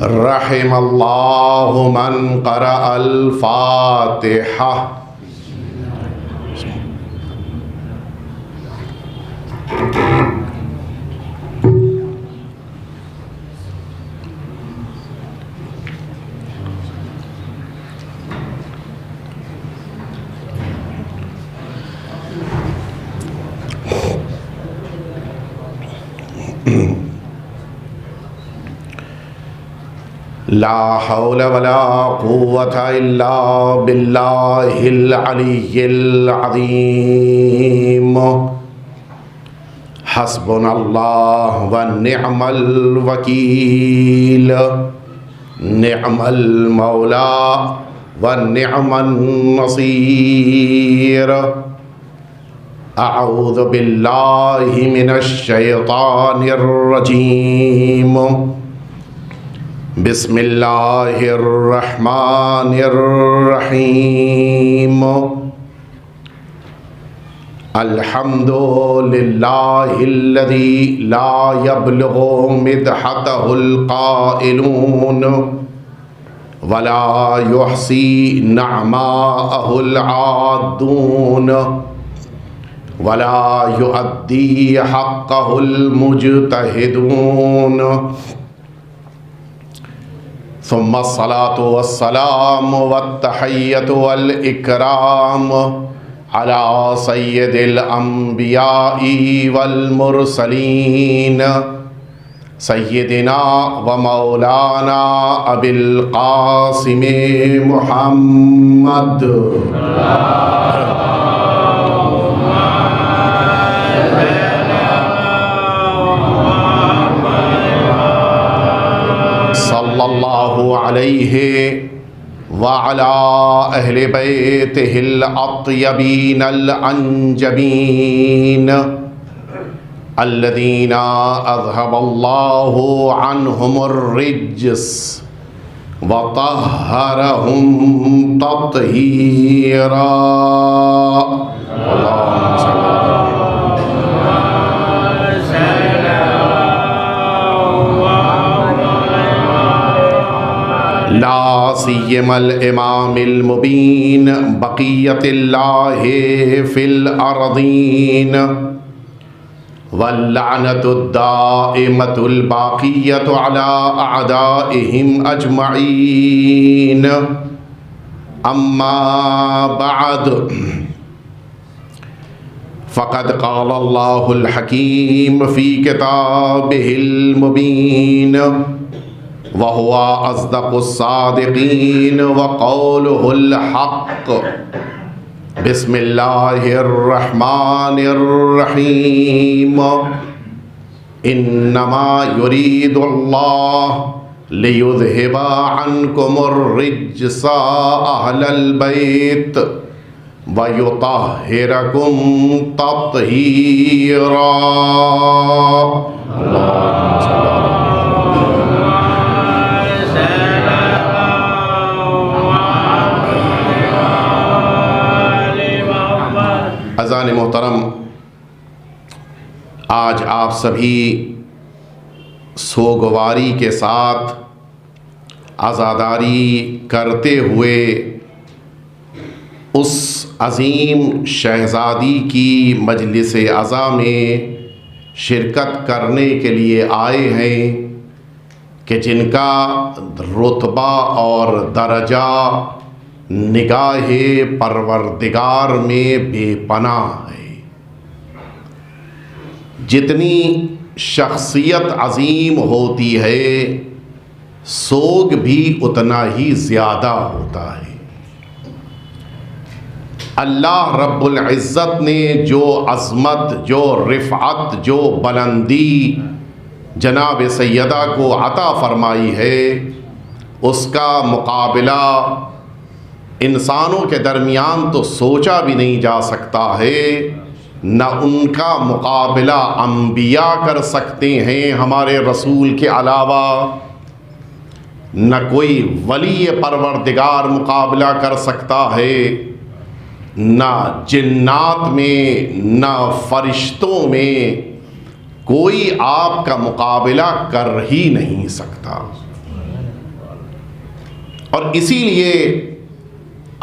रहिमल्लाहु मन क़रअल फ़ातिहा। ला हौला वला कुव्वता इल्ला बिल्लाहिल अलिय्यिल अज़ीम। हस्बुनल्लाह व निअमल वकील। निअमल मौला व निअमन नसीर। अऊज़ु बिल्लाहि मिनश शैतानिर रजीम। बिस्मिल्लाहिर्रहमानिर्रहीम। अल्हम्दुलिल्लाहिल्लज़ी ला यब्लुगु मिदहतहुल क़ाइलून वला युहसी नअमाअहुल आद्दून वला युअद्दी हक़्क़हुल मुज्तहिदून। सुम्मस्सलातु वस्सलामु वत्तहिय्यतु वल इकराम अला सय्यदिल अंबियाई वल मुरसलीन सय्यदिना व मौलाना अबिल क़ासिम मुहम्मद सल्लल्लाहु अलैहि व अला अहले बैतिहिल अत्यबीनल अंजबीन अल्लज़ीना अज़हबल्लाहु अन्हुमुर रिज्स व तह्हरहुम तत्हीरा। ला सिय्यमल इमामिल मुबीन बक़ियतिल्लाहि फ़िल अर्दीन वल्लअनतुद दाइमतुल बाक़ियतु अला अअदाइहिम अजमईन। अम्मा बअद फ़क़द क़ालल्लाहुल हकीम फ़ी किताबिहिल मुबीन व हुवा अस्दक़ुस्सादिक़ीन व क़ौलुहुल हक़्क़। बिस्मिल्लाहिर्रहमानिर्रहीम। इन्नमा युरीदुल्लाहु लियुज़हिबा अन्कुमुर रिज्सा अहलल बैत व युतह्हिरकुम तत्हीरा। अज़ान मोहतरम, आज आप सभी सोगवारी के साथ आज़ादारी करते हुए उस अज़ीम शहज़ादी की मजलिस अज़ा में शिरकत करने के लिए आए हैं कि जिनका रुतबा और दर्जा निगाहे परवरदिगार में बेपनाह है। जितनी शख्सियत अजीम होती है, सोग भी उतना ही ज़्यादा होता है। अल्लाह रब्बुल इज़्ज़त ने जो अज़मत, जो रिफ़अत, जो बुलंदी जनाब सैयदा को अता फ़रमाई है, उसका मुकाबला इंसानों के दरमियान तो सोचा भी नहीं जा सकता है, न उनका मुकाबला अंबिया कर सकते हैं हमारे रसूल के अलावा, न कोई वली परवरदिगार मुकाबला कर सकता है, न जिन्नात में न फरिश्तों में कोई आपका मुकाबला कर ही नहीं सकता। और इसीलिए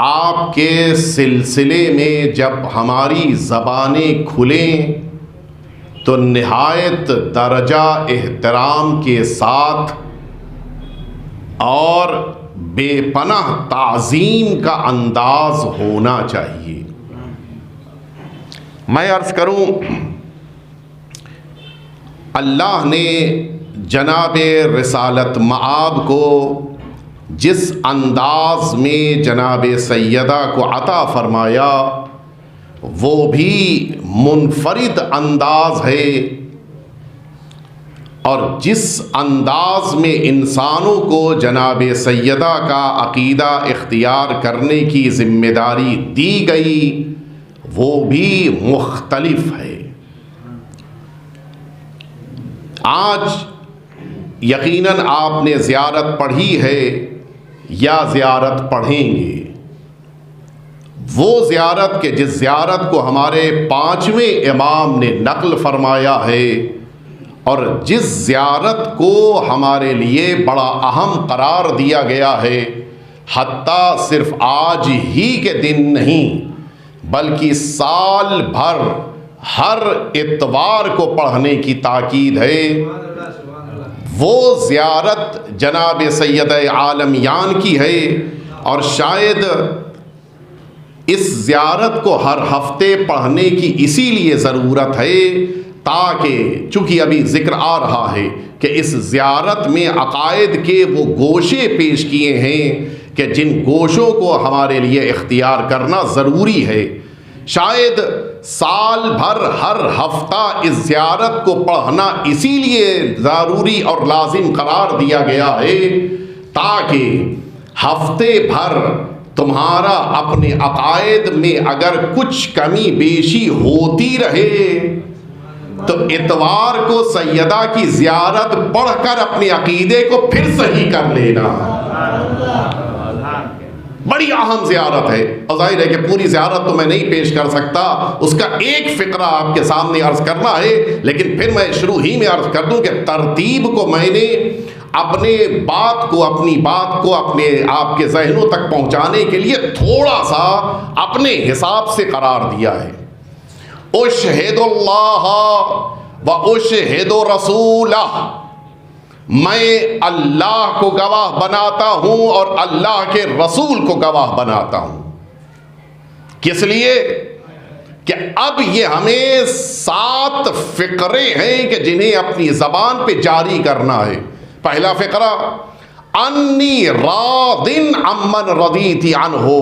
आपके सिलसिले में जब हमारी ज़बानें खुलें तो निहायत दर्जा एहतराम के साथ और बेपनाह ताज़ीम का अंदाज होना चाहिए। मैं अर्ज़ करूं, अल्लाह ने जनाब रिसालत मआब को जिस अंदाज में जनाब सैयदा को अता फरमाया वो भी मुनफरिद अंदाज है, और जिस अंदाज में इंसानों को जनाब सैयदा का अक़ीदा इख्तियार करने की ज़िम्मेदारी दी गई वो भी मुख्तलिफ है। आज यकीनन आपने ज़ियारत पढ़ी है या ज़ियारत पढ़ेंगे। वो ज़ियारत के जिस ज़ियारत को हमारे 5वें इमाम ने नक़ल फरमाया है और जिस ज़ियारत को हमारे लिए बड़ा अहम करार दिया गया है, हत्ता सिर्फ आज ही के दिन नहीं बल्कि साल भर हर इतवार को पढ़ने की ताकीद है, वो ज़ियारत जनाब सैयद आलमियान की है। और शायद इस ज़ियारत को हर हफ्ते पढ़ने की इसीलिए ज़रूरत है ताकि चूँकि अभी ज़िक्र आ रहा है कि इस ज़ियारत में अक़ायद के वो गोशे पेश किए हैं कि जिन गोशों को हमारे लिए इख्तियार करना ज़रूरी है। शायद साल भर हर हफ्ता इस ज़ियारत को पढ़ना इसीलिए ज़रूरी और लाजिम करार दिया गया है ताकि हफ्ते भर तुम्हारा अपने अक़ायद में अगर कुछ कमी बेशी होती रहे तो इतवार को सैयदा की ज़ियारत पढ़कर अपने अक़ीदे को फिर सही कर लेना। बड़ी अहम ज़ियारत है और जाहिर है कि पूरी ज़ियारत तो मैं नहीं पेश कर सकता, उसका एक फ़िक्रा आपके सामने अर्ज़ करना है। लेकिन फिर मैं शुरू ही में अर्ज़ कर दूं कि तरतीब को मैंने अपनी बात को अपने आपके ज़हनों तक पहुँचाने के लिए थोड़ा सा अपने हिसाब से करार दिया है। उशहिदुल्लाह व उशहिदु रसूलह, मैं अल्लाह को गवाह बनाता हूं और अल्लाह के रसूल को गवाह बनाता हूं। किस लिए कि अब ये हमें 7 फ़िक्रे हैं कि जिन्हें अपनी ज़बान पे जारी करना है। पहला फ़िक्रा, अन्नी रादिन अम्मन रदीती अन्हो,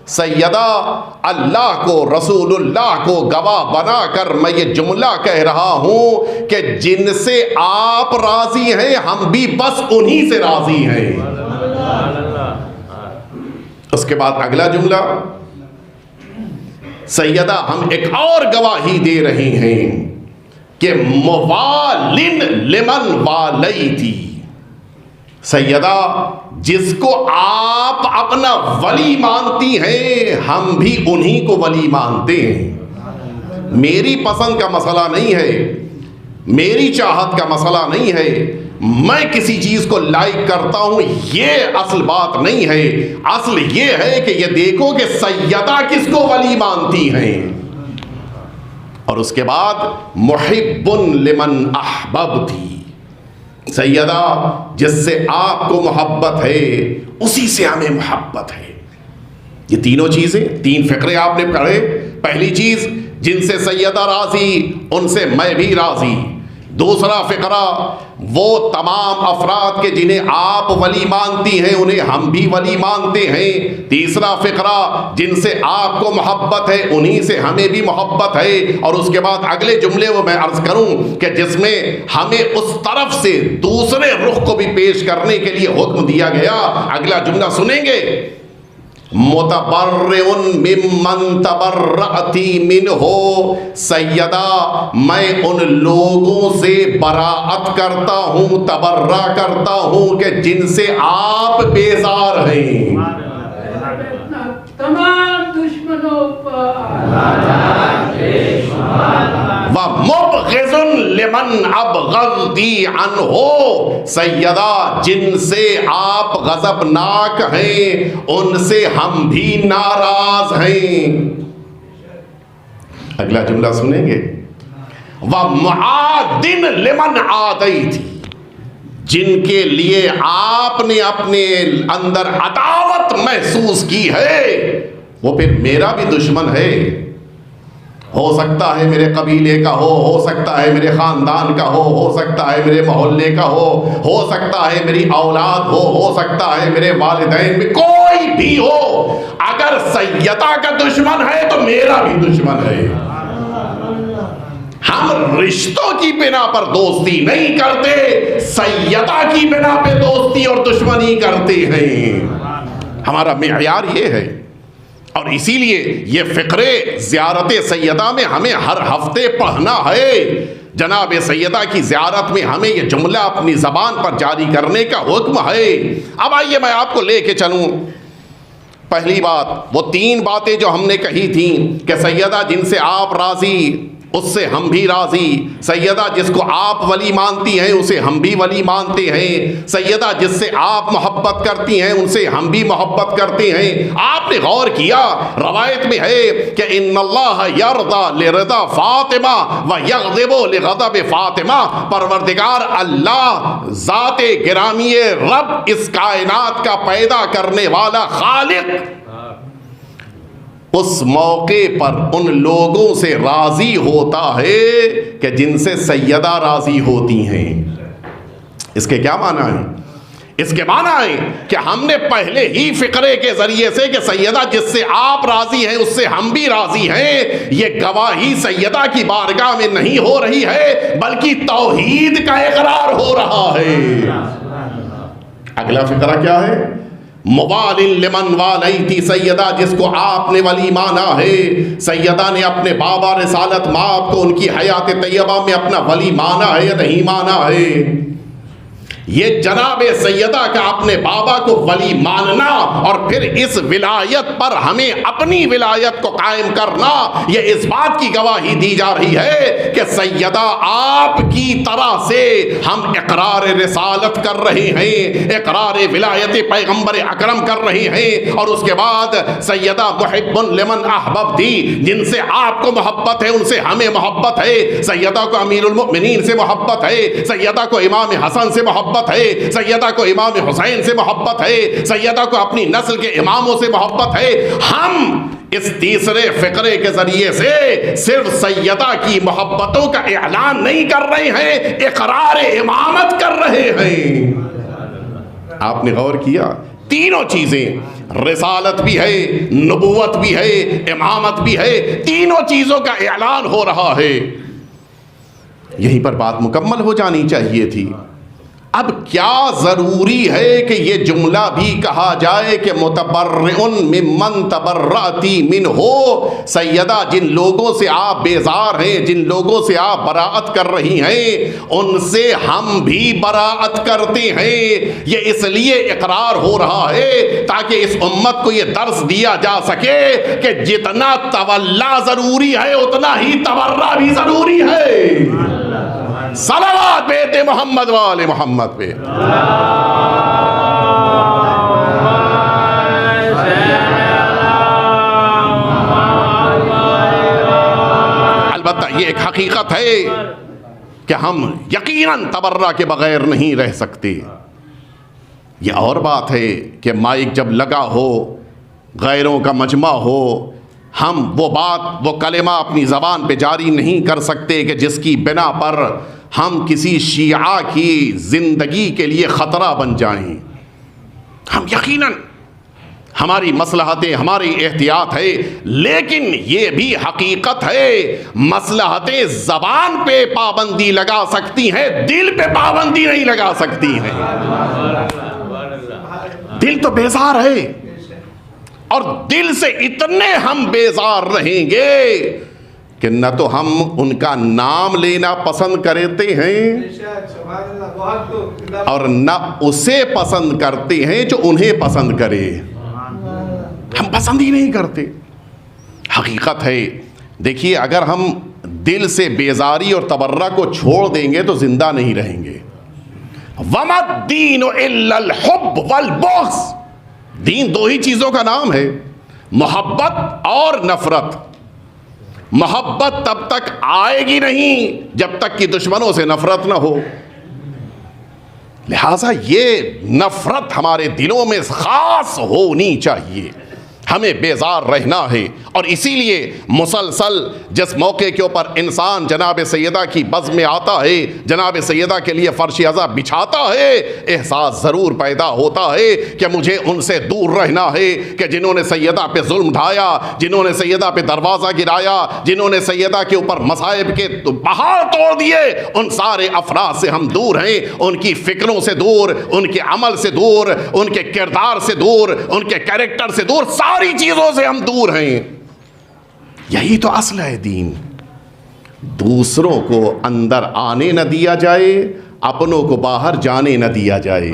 सैयदा अल्लाह को रसूलुल्लाह को गवाह बनाकर मैं ये जुमला कह रहा हूं कि जिनसे आप राजी हैं हम भी बस उन्हीं से राजी हैं। उसके बाद अगला जुमला, सैयदा हम एक और गवाही दे रहे हैं कि मुवालिन लिमन वालई थी, सैयदा जिसको आप अपना वली मानती हैं हम भी उन्हीं को वली मानते हैं। मेरी पसंद का मसला नहीं है, मेरी चाहत का मसला नहीं है, मैं किसी चीज को लाइक करता हूं ये असल बात नहीं है। असल ये है कि ये देखो कि सैयदा किसको वली मानती हैं। और उसके बाद मुहिब्बुन लिमन अहबब थी, सैयदा जिससे आपको मोहब्बत है उसी से हमें मोहब्बत है। ये तीनों चीजें, 3 फ़िक्रे आपने पढ़े। पहली चीज, जिनसे सैयदा राजी उनसे मैं भी राजी। दूसरा फ़िक्रा, वो तमाम अफराद के जिन्हें आप वली मानती हैं उन्हें हम भी वली मानते हैं। तीसरा फ़िक्रा, जिनसे आपको मोहब्बत है उन्हीं से हमें भी मोहब्बत है। और उसके बाद अगले जुमले वो मैं अर्ज़ करूं कि जिसमें हमें उस तरफ से दूसरे रुख को भी पेश करने के लिए हुक्म दिया गया। अगला जुमला सुनेंगे, मुतबर्रिउन मिम्मन तबर्रअती मिनहो, सैयदा मैं उन लोगों से बराअत करता हूँ, तबर्रा करता हूँ कि जिनसे आप बेजार हैं। तमाम दुश्मनों पर व मुबग़िज़ुन लिमन अबग़ज़ती अन्हो, सैयदा जिनसे आप गज़बनाक हैं उनसे हम भी नाराज हैं। अगला जुमला सुनेंगे, व मुआदिन लिमन आदैती, जिनके लिए आपने अपने अंदर अदावत महसूस की है वो फिर मेरा भी दुश्मन है। हो सकता है मेरे कबीले का हो सकता है मेरे ख़ानदान का हो सकता है मेरे मोहल्ले का हो सकता है मेरी औलाद हो सकता है मेरे वालिदैन में कोई भी हो, अगर सैयदा का दुश्मन है तो मेरा भी दुश्मन है। हम रिश्तों की बिना पर दोस्ती नहीं करते, सैयदा की बिना पे दोस्ती और दुश्मनी करते हैं। हमारा मेयार ये है और इसीलिए ये फ़िक्रे ज़ियारत सैयदा में हमें हर हफ्ते पढ़ना है। जनाब सैयदा की ज़ियारत में हमें ये जुमला अपनी ज़बान पर जारी करने का हुक्म है। अब आइए मैं आपको लेके चलूँ। पहली बात, वो 3 बातें जो हमने कही थी कि सैयदा जिनसे आप राज़ी उससे हम भी राज़ी, सैयदा जिसको आप वली मानती हैं उसे हम भी वली मानते हैं, सैयदा जिससे आप मोहब्बत करती हैं उनसे हम भी मोहब्बत करते हैं। आपने गौर किया, रवायत में है कि इन्नल्लाह यर्दा लिरदा फातिमा व यग़ज़िबु लिग़ज़ब फातिमा, परवरदिगार अल्लाह ज़ाते गिरामी रब, इस कायनात का पैदा करने वाला खालिक, उस मौके पर उन लोगों से राज़ी होता है कि जिनसे सैयदा राज़ी होती हैं। इसके क्या माना है? इसके माना है कि हमने पहले ही फ़िक्रे के ज़रिए से कि सैयदा जिससे आप राज़ी हैं उससे हम भी राज़ी हैं, ये गवाही सैयदा की बारगाह में नहीं हो रही है बल्कि तौहीद का इकरार हो रहा है। अगला फ़िक्रा क्या है? मुवालिन लिमन वालैती, सैयदा जिसको आपने वली माना है। सैयदा ने अपने बाबा रिसालत माँ को उनकी हयात तैयबा में अपना वली माना है या नहीं माना है? ये जनाब सैयदा का अपने बाबा को वली मानना और फिर इस विलायत पर हमें अपनी विलायत को कायम करना, ये इस बात की गवाही दी जा रही है कि सैयदा आपकी तरह से हम इकरार रिसालत कर रहे हैं, इकरार विलायत पैगंबर अकरम कर रहे हैं। और उसके बाद सैयदा मुहिब्बुन लिमन अहबब्ती, जिनसे आपको मोहब्बत है उनसे हमें मोहब्बत है। सैयदा को अमीरुल मोमिनीन से मोहब्बत है, सैयदा को इमाम हसन से मोहब्बत है, सैयदा को इमाम हुसैन से मोहब्बत है, सैयदा को अपनी नस्ल के इमामों से मोहब्बत है। हम इस तीसरे फ़िक्रे के जरिए से सिर्फ सैयदा की मोहब्बतों का ऐलान नहीं कर रहे हैं, इकरार इमामत कर रहे हैं। आपने गौर किया, तीनों चीजें, रिसालत भी है, नबूवत भी है, इमामत भी है, तीनों चीजों का ऐलान हो रहा है। यहीं पर बात मुकम्मल हो जानी चाहिए थी। अब क्या ज़रूरी है कि ये जुमला भी कहा जाए कि मुतबर्रिउन मिम्मन तबर्रअती मिन्हो, सैयदा जिन लोगों से आप बेजार हैं, जिन लोगों से आप बराअत कर रही हैं उनसे हम भी बराअत करते हैं। ये इसलिए इकरार हो रहा है ताकि इस उम्मत को ये दर्स दिया जा सके कि जितना तवल्ला ज़रूरी है उतना ही तबर्रा भी ज़रूरी है। सलावत बेटे मोहम्मद वाले मोहम्मद पे। अलबत्ता ये एक हकीकत है कि हम यकीनन तबर्रा के बगैर नहीं रह सकते। ये और बात है कि माइक जब लगा हो, गैरों का मजमा हो, हम वो बात, वो कलेमा अपनी ज़बान पे जारी नहीं कर सकते कि जिसकी बिना पर हम किसी शिया की ज़िंदगी के लिए ख़तरा बन जाएं। हम यकीनन, हमारी मसलहतें, हमारी एहतियात है, लेकिन ये भी हकीकत है मसलहतें ज़बान पे पाबंदी लगा सकती हैं, दिल पे पाबंदी नहीं लगा सकती हैं। दिल तो बेजार है और दिल से इतने हम बेजार रहेंगे कि न तो हम उनका नाम लेना पसंद करते हैं और न उसे पसंद करते हैं जो उन्हें पसंद करे। हम पसंद ही नहीं करते। हकीकत है, देखिए, अगर हम दिल से बेजारी और तबर्रा को छोड़ देंगे तो जिंदा नहीं रहेंगे। वमद्दीन इल्लल हुब्ब वल बुग़्ज़, दीन दो ही चीज़ों का नाम है, मोहब्बत और नफरत। मोहब्बत तब तक आएगी नहीं जब तक कि दुश्मनों से नफरत ना हो। लिहाजा ये नफरत हमारे दिलों में खास होनी चाहिए, हमें बेजार रहना है। और इसीलिए मुसलसल जिस मौके के ऊपर इंसान जनाब सैयदा की बज़ में आता है, जनाब सैयदा के लिए फ़र्श अज़ा बिछाता है, एहसास ज़रूर पैदा होता है कि मुझे उनसे दूर रहना है, कि जिन्होंने सैयदा पे जुल्म ढाया, जिन्होंने सैयदा पे दरवाज़ा गिराया, जिन्होंने सैयदा के ऊपर मसाइब के पहाड़ तोड़ दिए, उन सारे अफराद से हम दूर हैं, उनकी फ़िक्रों से दूर, उनके अमल से दूर, उनके किरदार से दूर, उनके कैरेक्टर से दूर, सारी चीज़ों से हम दूर हैं। यही तो असल है दीन। दूसरों को अंदर आने न दिया जाए, अपनों को बाहर जाने न दिया जाए।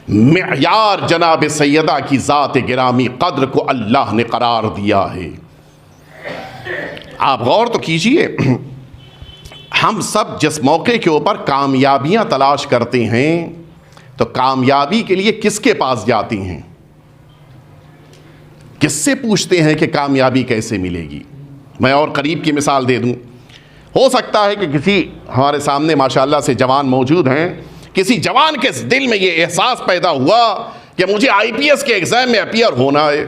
मेयार जनाब सैयदा की ज़ात गिरामी कद्र को अल्लाह ने करार दिया है। आप गौर तो कीजिए, हम सब जिस मौके के ऊपर कामयाबियां तलाश करते हैं, तो कामयाबी के लिए किसके पास जाते हैं, किससे पूछते हैं कि कामयाबी कैसे मिलेगी? मैं और करीब की मिसाल दे दूं। हो सकता है कि किसी हमारे सामने माशाल्लाह से जवान मौजूद हैं, किसी जवान के दिल में ये एहसास पैदा हुआ कि मुझे आईपीएस के एग्ज़ाम में अपीयर होना है।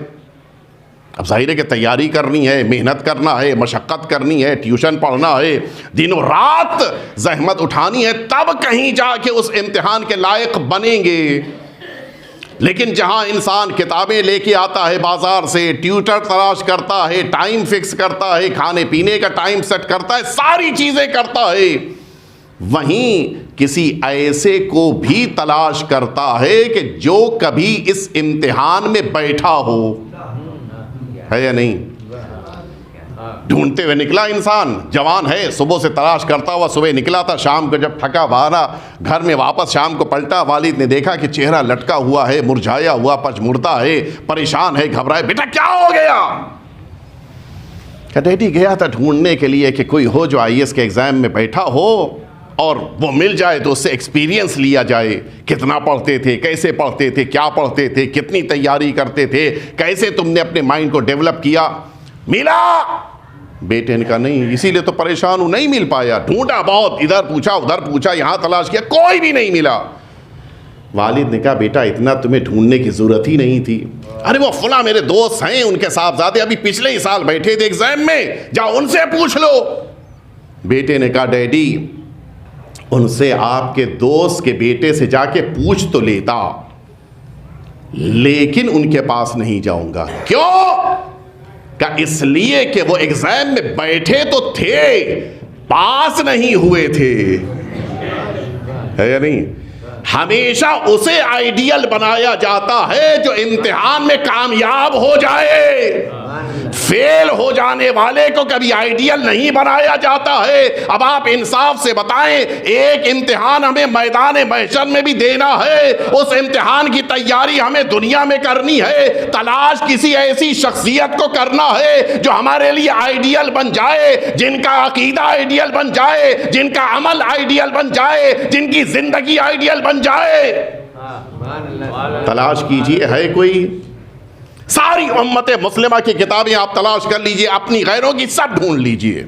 अब ज़ाहिर है कि तैयारी करनी है, मेहनत करना है, मशक्क़त करनी है, ट्यूशन पढ़ना है, दिनों रात ज़हमत उठानी है, तब कहीं जाके उस इम्तिहान के लायक बनेंगे। लेकिन जहां इंसान किताबें लेके आता है बाजार से, ट्यूटर तलाश करता है, टाइम फिक्स करता है, खाने पीने का टाइम सेट करता है, सारी चीज़ें करता है, वहीं किसी ऐसे को भी तलाश करता है कि जो कभी इस इम्तिहान में बैठा हो, है या नहीं? ढूंढते हुए निकला इंसान, जवान है, सुबह से तलाश करता हुआ सुबह निकला था, शाम को जब थका हारा घर में वापस शाम को पलटा, वालिद ने देखा कि चेहरा लटका हुआ है, मुरझाया हुआ, पचमुड़ता है, परेशान है, घबराए। बेटा क्या हो गया? डैडी गया था ढूंढने के लिए कि कोई हो जो आईएएस के एग्ज़ाम में बैठा हो और वो मिल जाए तो उससे एक्सपीरियंस लिया जाए, कितना पढ़ते थे, कैसे पढ़ते थे, क्या पढ़ते थे, कितनी तैयारी करते थे, कैसे तुमने अपने माइंड को डेवलप किया। मिला? बेटे ने कहा नहीं, इसीलिए तो परेशान हूं, नहीं मिल पाया, ढूंढा बहुत, इधर पूछा उधर पूछा, यहां तलाश किया, कोई भी नहीं मिला। वालिद ने कहा बेटा इतना तुम्हें ढूंढने की जरूरत ही नहीं थी, अरे वो फला मेरे दोस्त हैं, उनके साहबजादे अभी पिछले ही साल बैठे थे एग्जाम में, जाओ उनसे पूछ लो। बेटे ने कहा डैडी उनसे आपके दोस्त के बेटे से जाके पूछ तो लेता, लेकिन उनके पास नहीं जाऊंगा। क्यों? का इसलिए कि वो एग्जाम में बैठे तो थे, पास नहीं हुए थे, है या नहीं? हमेशा उसे आइडियल बनाया जाता है जो इम्तिहान में कामयाब हो जाए, फेल हो जाने वाले को कभी आइडियल नहीं बनाया जाता है। अब आप इंसाफ से बताएं, एक इम्तिहान हमें मैदान महशर में भी देना है, उस इम्तिहान की तैयारी हमें दुनिया में करनी है, तलाश किसी ऐसी शख्सियत को करना है जो हमारे लिए आइडियल बन जाए, जिनका अकीदा आइडियल बन जाए, जिनका अमल आइडियल बन जाए, जिनकी जिंदगी आइडियल बन जाए। तलाश कीजिए, है कोई? सारी उम्मत मुस्लिमा की किताबें आप तलाश कर लीजिए, अपनी गैरों की सब ढूंढ लीजिए।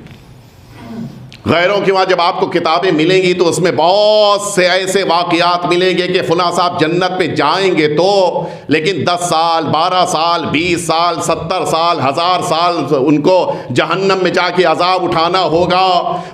गैरों की वहाँ जब आपको किताबें मिलेंगी तो उसमें बहुत से ऐसे वाक़यात मिलेंगे कि फुला साहब जन्नत में जाएंगे तो, लेकिन 10 साल 12 साल 20 साल 70 साल 1000 साल उनको जहन्नम में जाके अजाब उठाना होगा।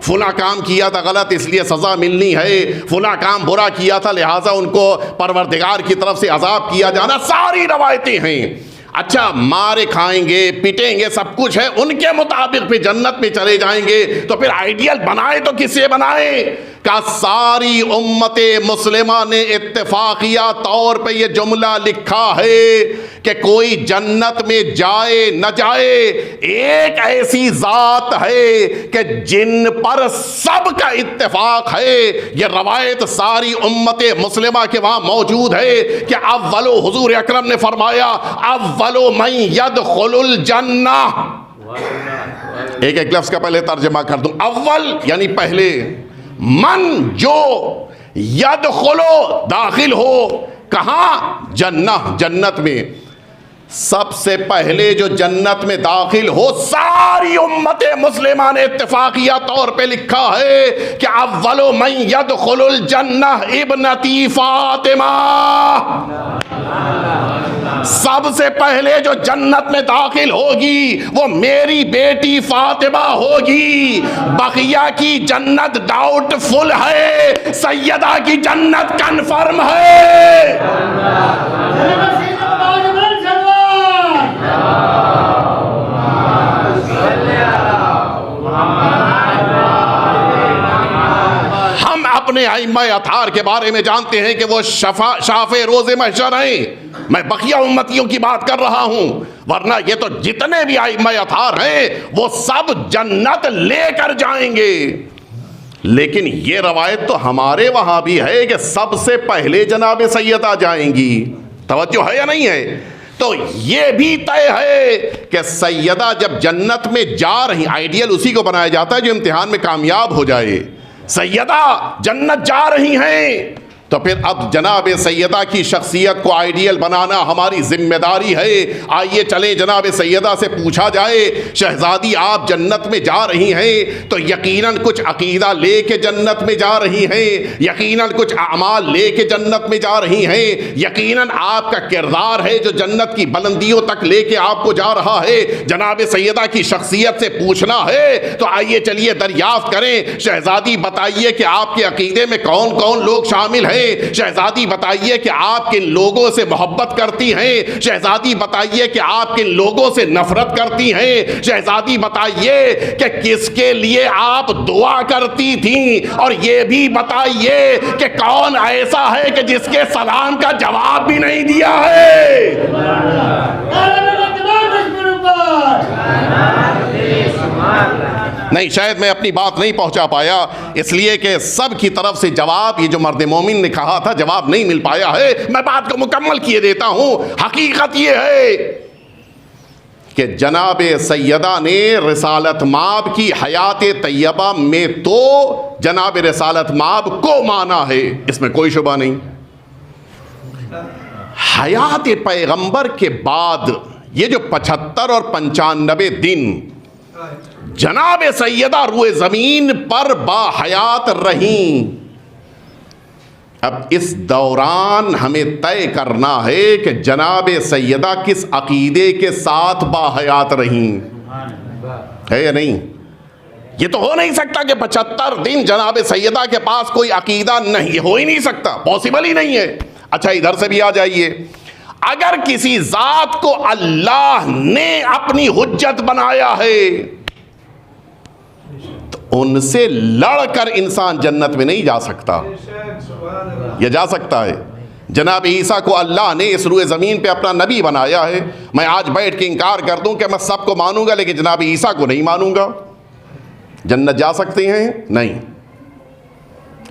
फुला काम किया था गलत इसलिए सज़ा मिलनी है, फुला काम बुरा किया था लिहाजा उनको परवरदिगार की तरफ से अजाब किया जाना, सारी रवायतें हैं। अच्छा मारे खाएंगे पिटेंगे सब कुछ है, उनके मुताबिक फिर जन्नत में चले जाएंगे, तो फिर आइडियल बनाए तो किसे बनाए? का सारी उम्मते मुस्लिमा ने इत्तेफाकिया तौर पे ये जुमला लिखा है कि कोई जन्नत में जाए न जाए, एक ऐसी ज़ात है कि जिन पर सबका इत्तेफाक है। ये रवायत सारी उम्मते मुस्लिमा के वहाँ मौजूद है कि अव्वलो हुजूर अकरम ने फरमाया अव्वलो मन यदखुलुल जन्नह, एक एक लफ्ज का पहले तर्जमा कर दूं। अव्वल यानी पहले, मन जो यदखुलो दाखिल हो, कहां? जन्नत, जन्नत में। सबसे पहले जो जन्नत में दाखिल हो, सारी उम्मत मुस्लिमा ने इत्तेफाकिया तौर पे लिखा है कि अव्वलो मन यदखुलुल जन्नह इब्नती फातिमा। सबसे पहले जो जन्नत में दाखिल होगी वो मेरी बेटी फातिमा होगी। बकिया की जन्नत डाउटफुल है, सैयदा की जन्नत कन्फर्म है। हम अपने आइम्मा अतार के बारे में जानते हैं कि वो शाफे रोज़े महशर हैं। मैं बकिया उम्मतियों की बात कर रहा हूं, वरना ये तो जितने भी आइम्मा अतार हैं वो सब जन्नत लेकर जाएंगे। लेकिन ये रवायत तो हमारे वहां भी है कि सबसे पहले जनाब सैयदा जाएंगी। तवज्जो है या नहीं है? तो ये भी तय है कि सैयदा जब जन्नत में जा रही, आइडियल उसी को बनाया जाता है जो इम्तिहान में कामयाब हो जाए। सैयदा जन्नत जा रही हैं, तो फिर अब जनाब सैयदा की शख्सियत को आइडियल बनाना हमारी जिम्मेदारी है। आइए चलें, जनाब सैयदा से पूछा जाए, शहजादी आप जन्नत में जा रही हैं तो यकीनन कुछ अकीदा ले के जन्नत में जा रही हैं, यकीनन कुछ अमाल ले के जन्नत में जा रही हैं, यकीनन आपका किरदार है जो जन्नत की बुलंदियों तक ले के आपको जा रहा है। जनाब सैयदा की शख्सियत से पूछना है तो आइए चलिए दरियाफ्त करें। शहजादी बताइए कि आपके अकीदे में कौन कौन लोग शामिल हैं। शहजादी बताइए कि आप किन लोगों से मोहब्बत करती हैं। शहजादी बताइए कि आप किन लोगों से नफरत करती हैं। शहजादी बताइए कि किसके लिए आप दुआ करती थीं, और ये भी बताइए कि कौन ऐसा है कि जिसके सलाम का जवाब भी नहीं दिया है। नहीं, शायद मैं अपनी बात नहीं पहुंचा पाया, इसलिए कि सब की तरफ से जवाब, ये जो मर्द मोमिन ने कहा था, जवाब नहीं मिल पाया है। मैं बात को मुकम्मल किए देता हूं। हकीकत ये है कि जनाब सैयदा ने रिसालत माब की हयात तैयबा में तो जनाब रिसालत माब को माना है, इसमें कोई शुबा नहीं। हयात पैगंबर के बाद ये जो 75 और 95 दिन जनाब सैयदा रुए जमीन पर बाहयात रहीं। अब इस दौरान हमें तय करना है कि जनाब सैयदा किस अकीदे के साथ बाहयात रहीं, है या नहीं? ये तो हो नहीं सकता कि 75 दिन जनाब सैयदा के पास कोई अकीदा नहीं, हो ही नहीं सकता, पॉसिबल ही नहीं है। अच्छा, इधर से भी आ जाइए। अगर किसी जात को अल्लाह ने अपनी हुज्जत बनाया है तो उनसे लड़कर इंसान जन्नत में नहीं जा सकता। यह जा सकता है। जनाब ईसा को अल्लाह ने इस रुए ज़मीन पे अपना नबी बनाया है। मैं आज बैठ के इनकार कर दूं कि मैं सबको मानूंगा लेकिन जनाब ईसा को नहीं मानूंगा। जन्नत जा सकते हैं? नहीं।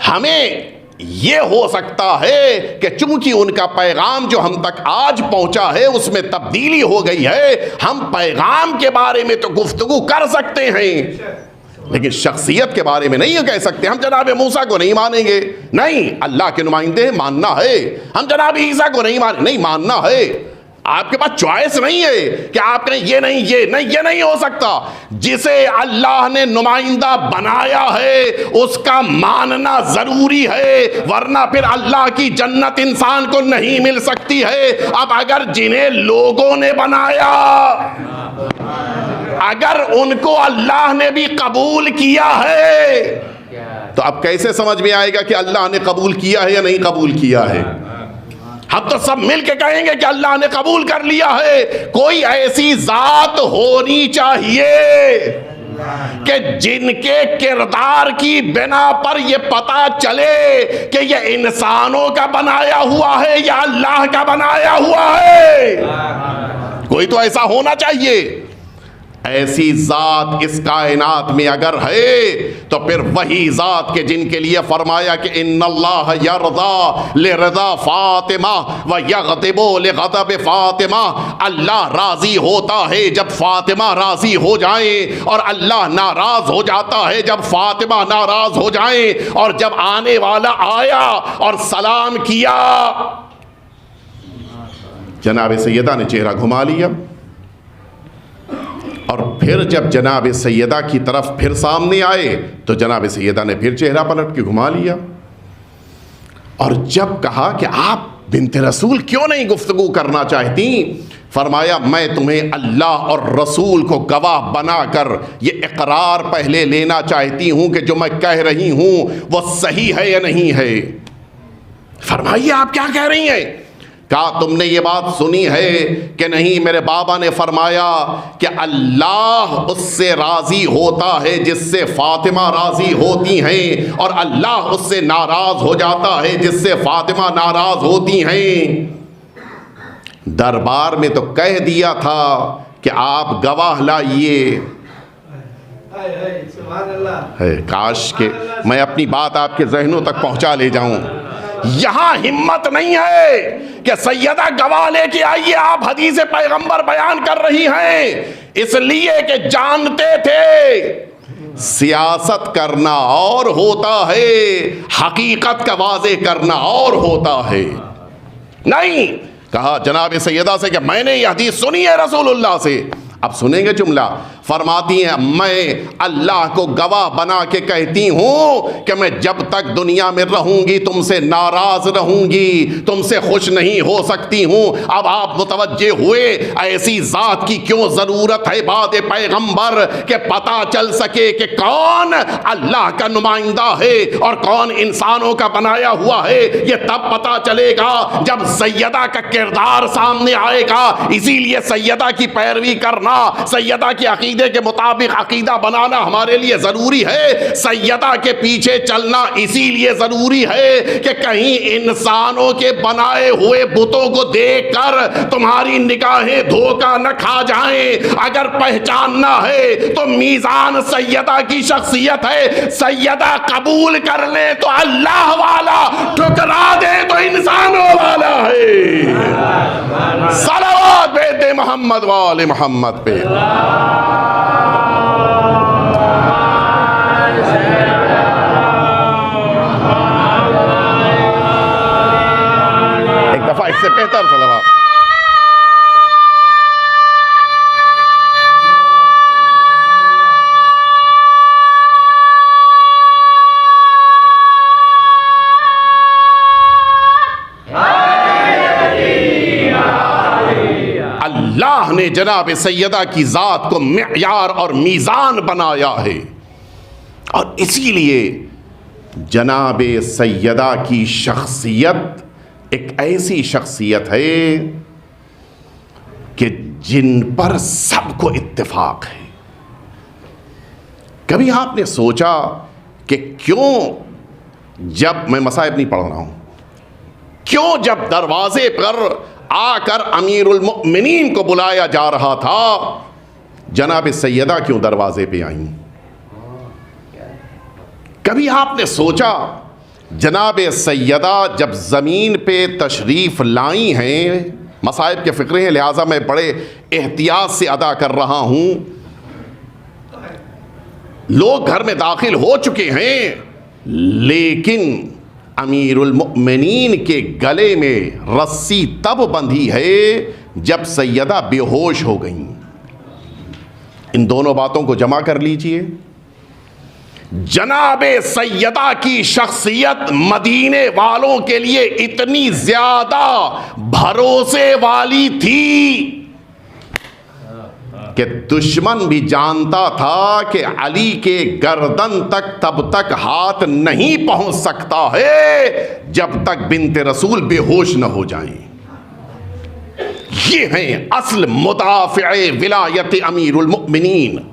हमें यह हो सकता है कि चूंकि उनका पैगाम जो हम तक आज पहुंचा है उसमें तब्दीली हो गई है, हम पैगाम के बारे में तो गुफ्तगू कर सकते हैं लेकिन शख्सियत के बारे में नहीं कह सकते। हम जनाब मूसा को नहीं मानेंगे, नहीं, अल्लाह के नुमाइंदे हैं, मानना है। हम जनाब ईसा को नहीं मानना है। आपके पास चॉइस नहीं है कि आप कहें ये नहीं, ये नहीं हो सकता। जिसे अल्लाह ने नुमाइंदा बनाया है उसका मानना जरूरी है, वरना फिर अल्लाह की जन्नत इंसान को नहीं मिल सकती है। अब अगर जिन्हें लोगों ने बनाया, अगर उनको अल्लाह ने भी कबूल किया है, तो अब कैसे समझ में आएगा कि अल्लाह ने कबूल किया है या नहीं कबूल किया है? हम तो सब मिलके कहेंगे कि अल्लाह ने कबूल कर लिया है। कोई ऐसी जात होनी चाहिए कि जिनके किरदार की बिना पर यह पता चले कि यह इंसानों का बनाया हुआ है या अल्लाह का बनाया हुआ है। कोई तो ऐसा होना चाहिए। ऐसी ज़ात इस कायनात में अगर है तो फिर वही ज़ात के जिनके लिए फरमाया कि इन्नल्लाह यरज़ा लिरज़ा फातिमा व यग़दिबु लिग़ज़ब फातिमा, अल्लाह राज़ी होता है जब फातिमा राज़ी हो जाए, और अल्लाह नाराज़ हो जाता है जब फातिमा नाराज़ हो जाए। और जब आने वाला आया और सलाम किया, जनाब सैयदा ने चेहरा घुमा लिया, और फिर जब जनाब सैयदा की तरफ फिर सामने आए तो जनाब सैयदा ने फिर चेहरा पलट के घुमा लिया। और जब कहा कि आप बिन्ते रसूल क्यों नहीं गुफ्तगू करना चाहती, फरमाया मैं तुम्हें अल्लाह और रसूल को गवाह बनाकर ये इकरार पहले लेना चाहती हूं कि जो मैं कह रही हूं वो सही है या नहीं है। फरमाइए आप क्या कह रही हैं? कहा तुमने ये बात सुनी है कि नहीं? मेरे बाबा ने फरमाया कि अल्लाह उससे राज़ी होता है जिससे फातिमा राज़ी होती हैं, और अल्लाह उससे नाराज़ हो जाता है जिससे फातिमा नाराज़ होती हैं। दरबार में तो कह दिया था कि आप गवाह लाइए। काश के मैं अपनी बात आपके जहनों तक पहुंचा ले जाऊं। यहां हिम्मत नहीं है कि सैयदा गवाह लेके आइए, आप हदीस पैगंबर बयान कर रही हैं, इसलिए कि जानते थे सियासत करना और होता है, हकीकत का वाज़े करना और होता है। नहीं, कहा जनाब सैयदा से कि मैंने यह हदीस सुनी है रसूलुल्लाह से। अब सुनेंगे जुमला। फरमाती हैं मैं अल्लाह को गवाह बना के कहती हूं कि मैं जब तक दुनिया में रहूंगी तुमसे नाराज रहूंगी, तुमसे खुश नहीं हो सकती हूं। अब आप मुतवज्जे हुए ऐसी जात की क्यों जरूरत है बाद पैगंबर के पता चल सके कि कौन अल्लाह का नुमाइंदा है और कौन इंसानों का बनाया हुआ है। यह तब पता चलेगा जब सैयदा का किरदार सामने आएगा। इसीलिए सैयदा की पैरवी करना, सैयदा की अकीदे के मुताबिक अकीदा बनाना हमारे लिए जरूरी है। सैयदा के पीछे चलना इसीलिए जरूरी है कि कहीं इंसानों के बनाए हुए बुतों को देखकर तुम्हारी निगाहें धोखा न खा जाएं। अगर पहचानना है तो मीजान सैयदा की शख्सियत है। सैयदा कबूल कर ले तो अल्लाह वाला, ठुकरा दे तो इंसानों वाला है। सलावत भेज दे मोहम्मद वाले मोहम्मद पे। एक दफा इससे बेहतर सलावत। अल्लाह ने जनाब सैयदा की ज़ात को मियार और मीज़ान बनाया है, और इसीलिए जनाब सैयदा की शख्सियत एक ऐसी शख्सियत है कि जिन पर सबको इत्तेफाक है। कभी आपने सोचा कि क्यों जब मैं मसाइब नहीं पढ़ रहा हूं, क्यों जब दरवाजे पर आकर अमीरुल मुमिनीन को बुलाया जा रहा था, जनाब सैयदा क्यों दरवाजे पे आई? कभी आपने सोचा जनाब सैयदा जब ज़मीन पे तशरीफ़ लाई हैं, मसाइब के फ़िक्रे हैं लिहाजा मैं बड़े एहतियात से अदा कर रहा हूँ, लोग घर में दाखिल हो चुके हैं, लेकिन अमीरुल मुमिनीन के गले में रस्सी तब बंधी है जब सैयदा बेहोश हो गई। इन दोनों बातों को जमा कर लीजिए। जनाबे सैयदा की शख्सियत मदीने वालों के लिए इतनी ज्यादा भरोसे वाली थी कि दुश्मन भी जानता था कि अली के गर्दन तक तब तक हाथ नहीं पहुंच सकता है जब तक बिन्ते रसूल बेहोश न हो जाएं। ये हैं असल मुदाफ़िए विलायत अमीरुल मुमिनीन।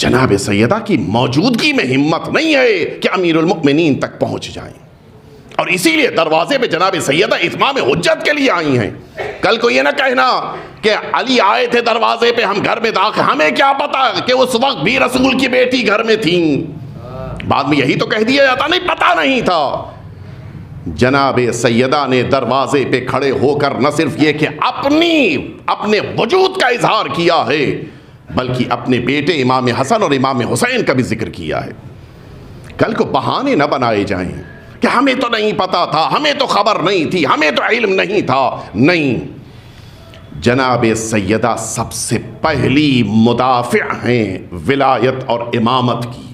जनाब सैयदा की मौजूदगी में हिम्मत नहीं है कि अमीरुल मुमिनीन तक पहुंच जाएं, और इसीलिए दरवाजे पे जनाब सैयदा इत्माम हुज्जत के लिए आई हैं। कल को ये ना कहना कि अली आए थे दरवाजे पे, हम घर में दाखिल, हमें क्या पता कि उस वक्त भी रसूल की बेटी घर में थी। बाद में यही तो कह दिया जाता, नहीं पता नहीं था। जनाबे सैयदा ने दरवाजे पे खड़े होकर न सिर्फ ये कि अपने वजूद का इजहार किया है, बल्कि अपने बेटे इमाम हसन और इमाम हुसैन का भी जिक्र किया है। कल को बहाने न बनाए जाएं कि हमें तो नहीं पता था, हमें तो खबर नहीं थी, हमें तो इल्म नहीं था। नहीं, जनाबे सैयदा सबसे पहली मुदाफ़िअ हैं विलायत और इमामत की,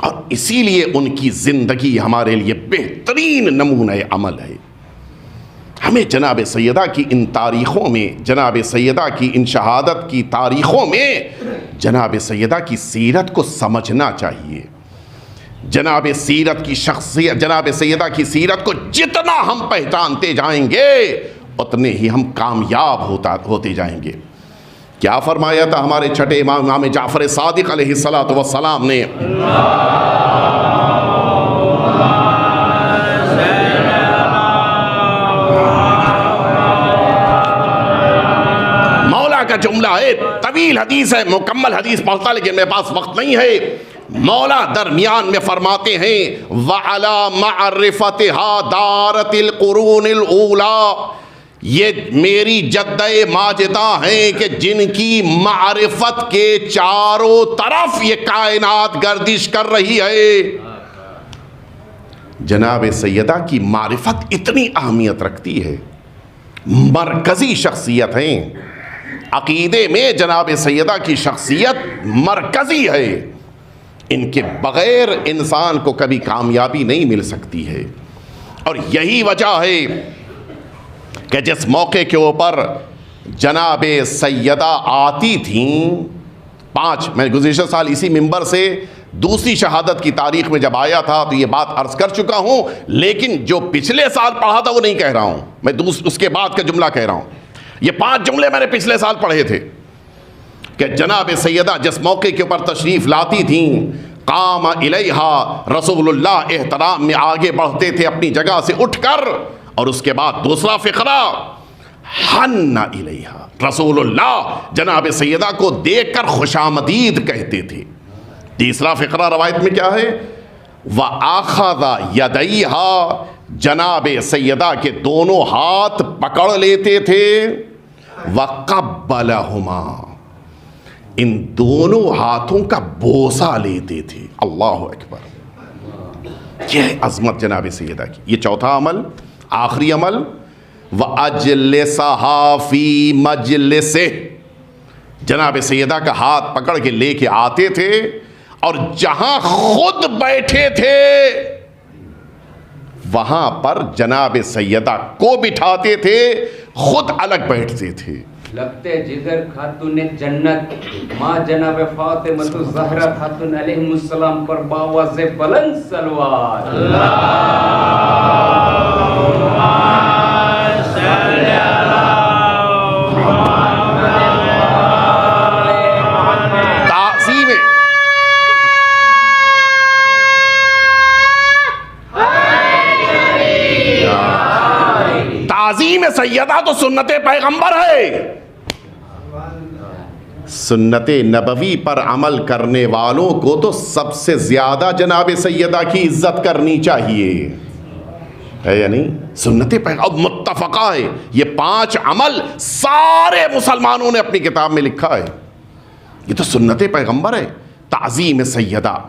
और इसीलिए उनकी ज़िंदगी हमारे लिए बेहतरीन नमूने अमल है। हमें जनाब सैयदा की इन तारीख़ों में, जनाब सैयदा की इन शहादत की तारीख़ों में जनाब सैयदा की सीरत को समझना चाहिए। जनाब सीरत की शख्सियत, जनाब सैयदा की सीरत को जितना हम पहचानते जाएंगे उतने ही हम कामयाब होते जाएंगे। क्या फरमाया था हमारे छठे इमाम जाफ़र सादिक़ अलैहिस्सलातु वस्सलाम ने? मौला का जुमला है, तवील हदीस है, मुकम्मल हदीस पढ़ता लेकिन मेरे पास वक्त नहीं है। मौला दरमियान में फरमाते हैं, वअला मअरिफतिहा दारतिल कुरूनिल ऊला, ये मेरी जद्दे माजिदा हैं कि जिनकी मारिफत के चारों तरफ ये कायनात गर्दिश कर रही है। जनाब सैयदा की मारिफत इतनी अहमियत रखती है, मरकजी शख्सियत हैं अकीदे में। जनाब सैयदा की शख्सियत मरकजी है, इनके बग़ैर इंसान को कभी कामयाबी नहीं मिल सकती है। और यही वजह है कि जिस मौके के ऊपर जनाब सैयदा आती थीं, मैं गुज़िश्ता साल इसी मिंबर से दूसरी शहादत की तारीख़ में जब आया था तो ये बात अर्ज़ कर चुका हूँ, लेकिन जो पिछले साल पढ़ा था वो नहीं कह रहा हूँ मैं, उसके बाद का जुमला कह रहा हूँ। ये 5 जुमले मैंने पिछले साल पढ़े थे कि जनाब सैयदा जिस मौके के ऊपर तशरीफ़ लाती थीं, कामा इलैहा रसूलुल्लाह एहतराम में आगे बढ़ते थे अपनी जगह से उठकर। और उसके बाद दूसरा फ़िक्रा, हन्ना इलैहा, रसूलुल्लाह जनाब सैयदा को देखकर खुशामदीद कहते थे। तीसरा फ़िक्रा रवायत में क्या है, व आखज़ा यदैहा, जनाब सैयदा के दोनों हाथ पकड़ लेते थे, व क़ब्बलहुमा, इन दोनों हाथों का बोसा लेते थे। अल्लाह अकबर, यह अज़मत जनाब सैयदा की। ये चौथा अमल, आखिरी अमल, व अजलसहा फी मजलिसे, जनाब सैयदा का हाथ पकड़ के लेके आते थे और जहां खुद बैठे थे वहां पर जनाब सैयदा को बिठाते थे, खुद अलग बैठते थे। लगते जिगर खातून जन्नत माँ जनाब फातिमतु ज़हरा खातून अलैहिस्सलाम पर बावाज़े बुलंद सलवात। ताज़ीम सैयदा तो सुन्नत पैगंबर है। सुन्नत नबवी पर अमल करने वालों को तो सबसे ज़्यादा जनाब सैयदा की इज्जत करनी चाहिए, है या नहीं? सुन्नत पैगंबर मुत्तफ़क़ा है। ये 5 अमल सारे मुसलमानों ने अपनी किताब में लिखा है, ये तो सुन्नत पैगंबर है। ताज़ीम सैयदा,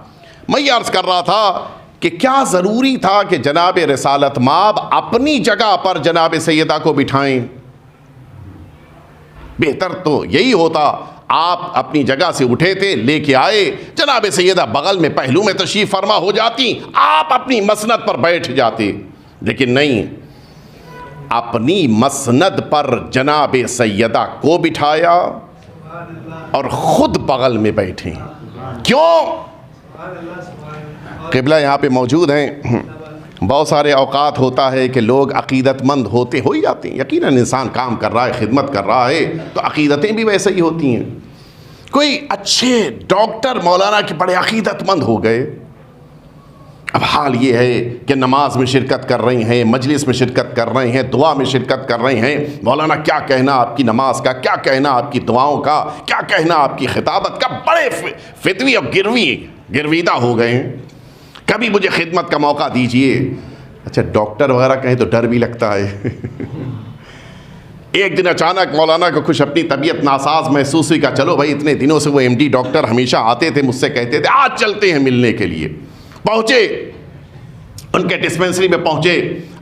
मैं ये अर्ज़ कर रहा था कि क्या ज़रूरी था कि जनाब रिसालत माब अपनी जगह पर जनाब सैयदा को बिठाएं? बेहतर तो यही होता, आप अपनी जगह से उठे थे, लेके आए, जनाब सैयदा बगल में पहलू में तशरीफ़ फरमा हो जाती, आप अपनी मसनद पर बैठ जाते। लेकिन नहीं, अपनी मसनद पर जनाब सैयदा को बिठाया और ख़ुद बगल में बैठे। क्यों? क़िबला यहाँ पे मौजूद हैं। बहुत सारे औक़ात होता है कि लोग अक़ीदतमंद होते हो ही जाते हैं। यकीनन इंसान काम कर रहा है, खिदमत कर रहा है, तो अक़ीदतें भी वैसे ही होती हैं। कोई अच्छे डॉक्टर मौलाना के बड़े अक़ीदतमंद हो गए, अब हाल ये है कि नमाज में शिरकत कर रही हैं, मजलिस में शिरकत कर रहे हैं, दुआ में शिरकत कर रहे हैं। मौलाना क्या कहना आपकी नमाज का, क्या कहना आपकी दुआओं का, क्या कहना आपकी खिताबत का। बड़े फितवी और गिरवीदा हो गए हैं। कभी मुझे खिदमत का मौका दीजिए। अच्छा, डॉक्टर वगैरह कहें तो डर भी लगता है। एक दिन अचानक मौलाना को कुछ अपनी तबीयत नासाज महसूस हुई। का चलो भाई, इतने दिनों से वो MD डॉक्टर हमेशा आते थे, मुझसे कहते थे आज चलते हैं मिलने के लिए। पहुँचे, उनके डिस्पेंसरी में पहुँचे।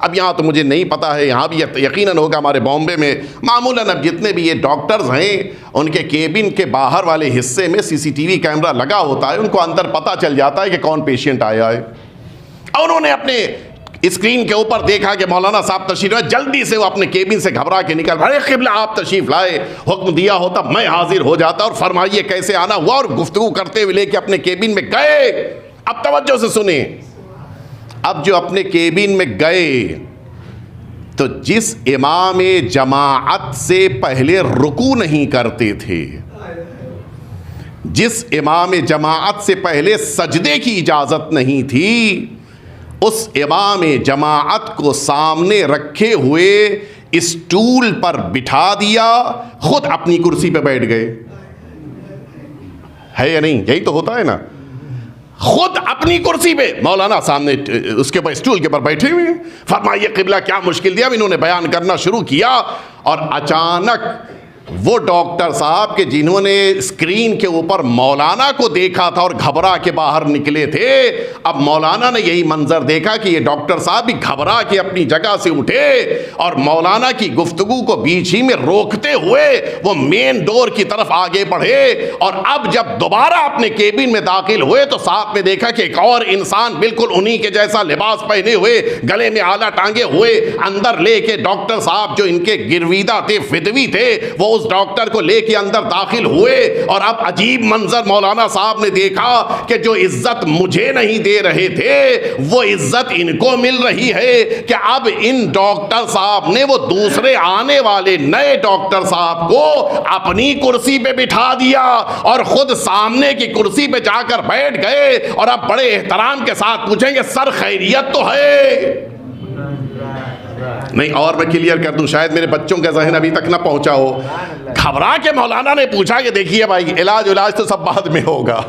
अब यहाँ तो मुझे नहीं पता है, यहाँ भी यकीनन होगा, हमारे बॉम्बे में मामूलन अब जितने भी ये डॉक्टर्स हैं उनके केबिन के बाहर वाले हिस्से में CCTV कैमरा लगा होता है। उनको अंदर पता चल जाता है कि कौन पेशेंट आया है। और उन्होंने अपने स्क्रीन के ऊपर देखा कि मौलाना साहब तशरीफ लाए। जल्दी से वो अपने केबिन से घबरा के निकल, अरे क़िबला आप तशरीफ लाए, हुक्म दिया होता मैं हाजिर हो जाता और फरमाइए कैसे आना हुआ। और गुफ्तगू करते हुए लेके अपने केबिन में गए। अब तवज्जो से सुने, अब जो अपने केबिन में गए तो जिस इमाम जमाअत से पहले रुकू नहीं करते थे, जिस इमाम जमाअत से पहले सजदे की इजाज़त नहीं थी, उस इमाम जमाअत को सामने रखे हुए स्टूल पर बिठा दिया, खुद अपनी कुर्सी पर बैठ गए। है या नहीं? यही तो होता है ना। खुद अपनी कुर्सी पे, मौलाना सामने उसके ऊपर स्टूल के ऊपर बैठे हुए। फरमाइए क़िबला क्या मुश्किल दिया। अब इन्होंने बयान करना शुरू किया और अचानक वो डॉक्टर साहब के जिन्होंने स्क्रीन के ऊपर मौलाना को देखा था और घबरा के बाहर निकले थे, अब मौलाना ने यही मंजर देखा कि ये डॉक्टर साहब भी घबरा के अपनी जगह से उठे और मौलाना की गुफ्तगू को बीच ही में रोकते हुए वो मेन डोर की तरफ आगे बढ़े। और अब जब दोबारा अपने केबिन में दाखिल हुए तो साथ में देखा कि एक और इंसान बिल्कुल उन्हीं के जैसा लिबास पहने हुए, गले में आला टांगे हुए, अंदर लेके डॉक्टर साहब जो इनके गिरवीदा थे, फिदवी थे, वो उस डॉक्टर को लेके अंदर दाखिल हुए। और अब अजीब मंजर मौलाना साहब ने देखा कि जो इज्जत मुझे नहीं दे रहे थे वो इज्जत इनको मिल रही है कि अब इन डॉक्टर साहब ने वो दूसरे आने वाले नए डॉक्टर साहब को अपनी कुर्सी पे बिठा दिया और खुद सामने की कुर्सी पे जाकर बैठ गए। और अब बड़े एहतराम के साथ पूछेंगे सर खैरियत तो है? नहीं, और मैं क्लियर कर दूं, शायद मेरे बच्चों का जहन अभी तक ना पहुंचा हो। घबरा के मौलाना ने पूछा कि देखिए भाई, इलाज तो सब बाद में होगा,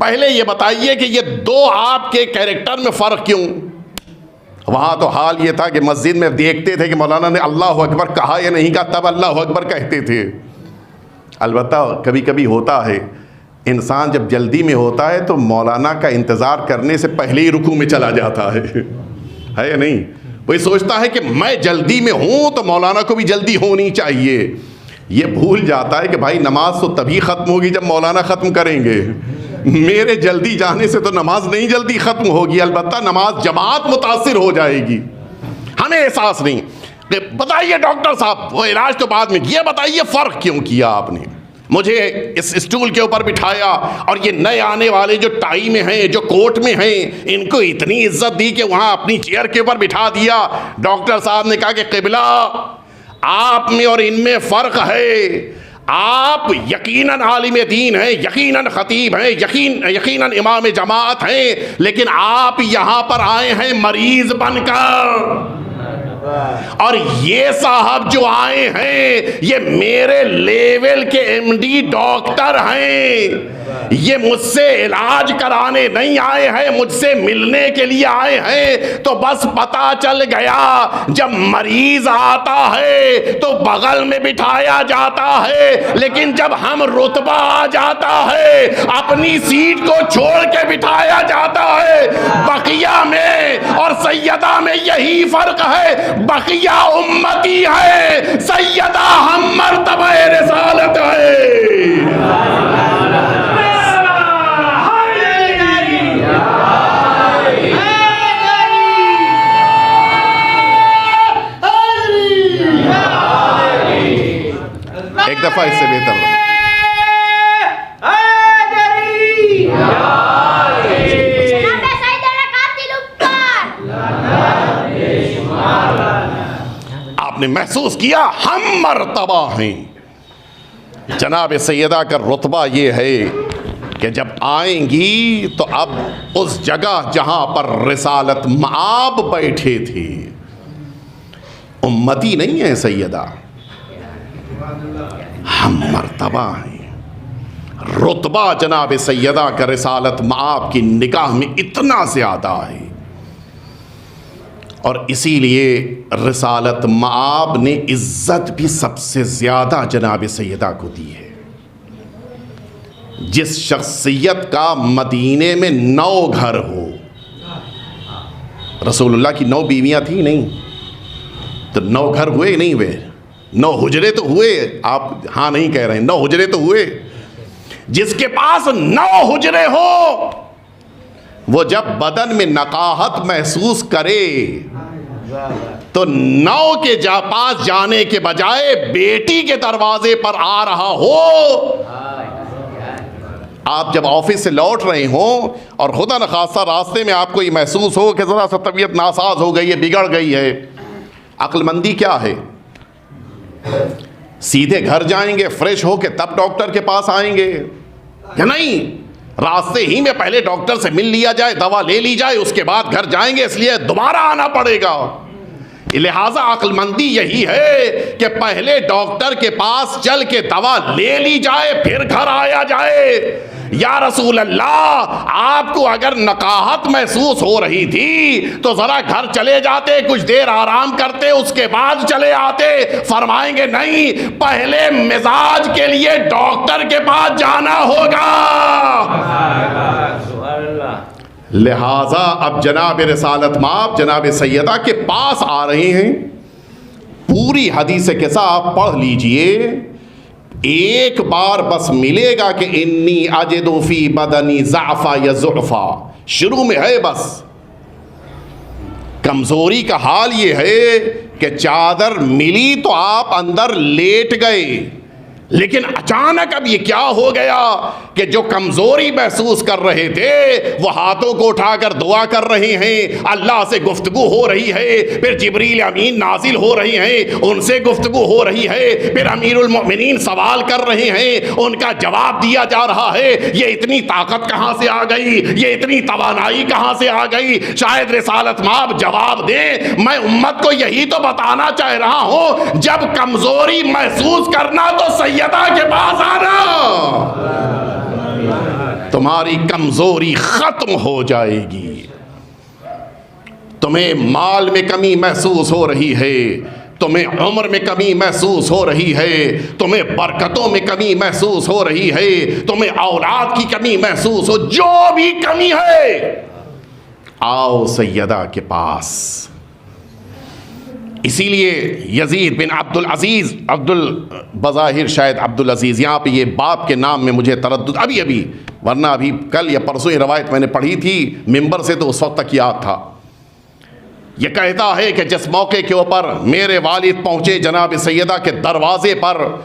पहले ये बताइए कि ये दो आपके कैरेक्टर में फ़र्क क्यों? वहाँ तो हाल ये था कि मस्जिद में देखते थे कि मौलाना ने अल्लाह अकबर कहा या नहीं कहा, तब अल्लाह अकबर कहते थे। अलबत्ता कभी कभी होता है, इंसान जब जल्दी में होता है तो मौलाना का इंतज़ार करने से पहले ही रुकू में चला जाता है या नहीं? वही सोचता है कि मैं जल्दी में हूँ तो मौलाना को भी जल्दी होनी चाहिए। ये भूल जाता है कि भाई नमाज तो तभी ख़त्म होगी जब मौलाना ख़त्म करेंगे। मेरे जल्दी जाने से तो नमाज नहीं जल्दी ख़त्म होगी, अलबत्ता नमाज जमात मुतासिर हो जाएगी। हमें एहसास नहीं। बताइए डॉक्टर साहब, वो इलाज तो बाद में, ये बताइए फ़र्क क्यों किया आपने? मुझे इस स्टूल के ऊपर बिठाया और ये नए आने वाले जो टाई में हैं, जो कोट में हैं, इनको इतनी इज्जत दी कि वहाँ अपनी चेयर के ऊपर बिठा दिया। डॉक्टर साहब ने कहा कि क़िबला आप में और इनमें फ़र्क है। आप यकीनन आलिम दीन हैं, यकीनन खतीब हैं, यकीनन इमाम जमात हैं, लेकिन आप यहाँ पर आए हैं मरीज़ बनकर। और ये साहब जो आए हैं ये मेरे लेवल के MD डॉक्टर हैं। ये मुझसे इलाज कराने नहीं आए हैं, मुझसे मिलने के लिए आए हैं। तो बस पता चल गया, जब मरीज आता है तो बगल में बिठाया जाता है, लेकिन जब हम रुतबा आ जाता है अपनी सीट को छोड़ के बिठाया जाता है। बकिया में और सैयदा में यही फर्क है। बकिया उम्मती है, सैयदा हम मर्तबा रिसालत है। एक दफा इससे बेहतर आपने महसूस किया हम मर्तबा हैं। जनाब सैयदा का रुतबा ये है कि जब आएंगी तो अब उस जगह जहां पर रिसालत मआब बैठे थे, उम्मती नहीं है सैयदा, हम मर्तबा हैं, रुतबा जनाब सैयदा का रिसालत मआब की निगाह में इतना ज़्यादा है। और इसीलिए रिसालत मआब ने इज्जत भी सबसे ज़्यादा जनाब सैयदा को दी है। जिस शख्सियत का मदीने में 9 घर हो, रसूलुल्लाह की 9 बीवियां थी नहीं, तो 9 घर हुए नहीं हुए? 9 हुजरे तो हुए। आप हाँ नहीं कह रहे हैं, 9 हुजरे तो हुए। जिसके पास 9 हुजरे हो, वो जब बदन में नकाहत महसूस करे तो 9 के पास जाने के बजाय बेटी के दरवाजे पर आ रहा हो। आप जब ऑफिस से लौट रहे हो और खुदा न खासा रास्ते में आपको ये महसूस हो कि ज़रा सा तबीयत नासाज हो गई है, बिगड़ गई है, अक्लमंदी क्या है? सीधे घर जाएंगे फ्रेश होके तब डॉक्टर के पास आएंगे, या नहीं रास्ते ही में पहले डॉक्टर से मिल लिया जाए, दवा ले ली जाए, उसके बाद घर जाएंगे, इसलिए दोबारा आना पड़ेगा। लिहाजा अक्लमंदी यही है कि पहले डॉक्टर के पास चल के दवा ले ली जाए, फिर घर आया जाए। या रसूल अल्लाह, आपको अगर नकाहत महसूस हो रही थी तो जरा घर चले जाते, कुछ देर आराम करते, उसके बाद चले आते। फरमाएंगे नहीं, पहले मिजाज के लिए डॉक्टर के पास जाना होगा। लिहाजा अब जनाब रिसालत मआब जनाब सैयदा के पास आ रहे हैं। पूरी हदीस किस्सा आप पढ़ लीजिए, एक बार बस मिलेगा कि इन्नी अजिदु फी बदनी ज़अफ़ा या ज़ुअफ़ा, शुरू में है बस। कमज़ोरी का हाल ये है कि चादर मिली तो आप अंदर लेट गए, लेकिन अचानक अब ये क्या हो गया कि जो कमजोरी महसूस कर रहे थे वो हाथों को उठाकर दुआ कर रहे हैं, अल्लाह से गुफ्तगू हो रही है, फिर जिब्रील अमीन नाजिल हो रही हैं, उनसे गुफ्तगू हो रही है, फिर अमीरुल मोमिनीन सवाल कर रहे हैं, उनका जवाब दिया जा रहा है। ये इतनी ताकत कहाँ से आ गई, ये इतनी तवानाई कहाँ से आ गई? शायद रिसालत मआब जवाब दे। मैं उम्मत को यही तो बताना चाह रहा हूँ, जब कमजोरी महसूस करना तो सैयदा के पास आना, तुम्हारी कमजोरी खत्म हो जाएगी। तुम्हें माल में कमी महसूस हो रही है, तुम्हें उम्र में कमी महसूस हो रही है, तुम्हें बरकतों में कमी महसूस हो रही है, तुम्हें औलाद की कमी महसूस हो, जो भी कमी है, आओ सैयदा के पास। इसीलिए यजीद बिन अब्दुल अजीज़, बज़ाहिर शायद अब्दुल अजीज़, यहाँ पे ये बाप के नाम में मुझे तरद्दुद अभी, वरना अभी कल या परसों ये रवायत मैंने पढ़ी थी मिंबर से, तो उस वक्त तक याद था। ये कहता है कि जिस मौके के ऊपर मेरे वालिद पहुँचे जनाब सैयदा के दरवाज़े पर,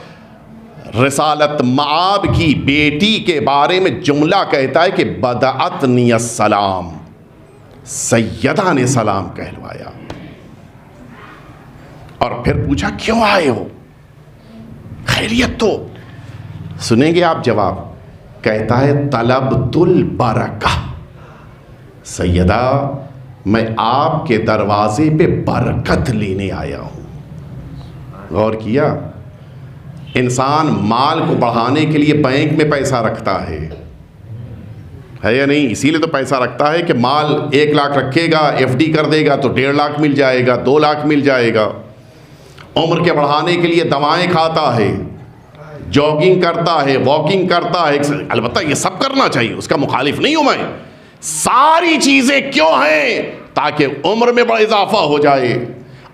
रिसालत मआब की बेटी के बारे में जुमला कहता है कि बदअतनी अस्सलाम, सैयदा ने सलाम कहलवाया। और फिर पूछा क्यों आए हो, खैरियत तो? सुनेंगे आप जवाब। कहता है तलबतुल बरका, सैयदा मैं आपके दरवाजे पे बरकत लेने आया हूं। गौर किया, इंसान माल को बढ़ाने के लिए बैंक में पैसा रखता है या नहीं? इसीलिए तो पैसा रखता है कि माल 1 लाख रखेगा, एफडी कर देगा तो 1.5 लाख मिल जाएगा, 2 लाख मिल जाएगा। उम्र के बढ़ाने के लिए दवाएं खाता है, जॉगिंग करता है, वॉकिंग करता है। अलबत्ता ये सब करना चाहिए, उसका मुखालिफ नहीं हूं मैं। सारी चीजें क्यों हैं? ताकि उम्र में बड़ा इजाफा हो जाए।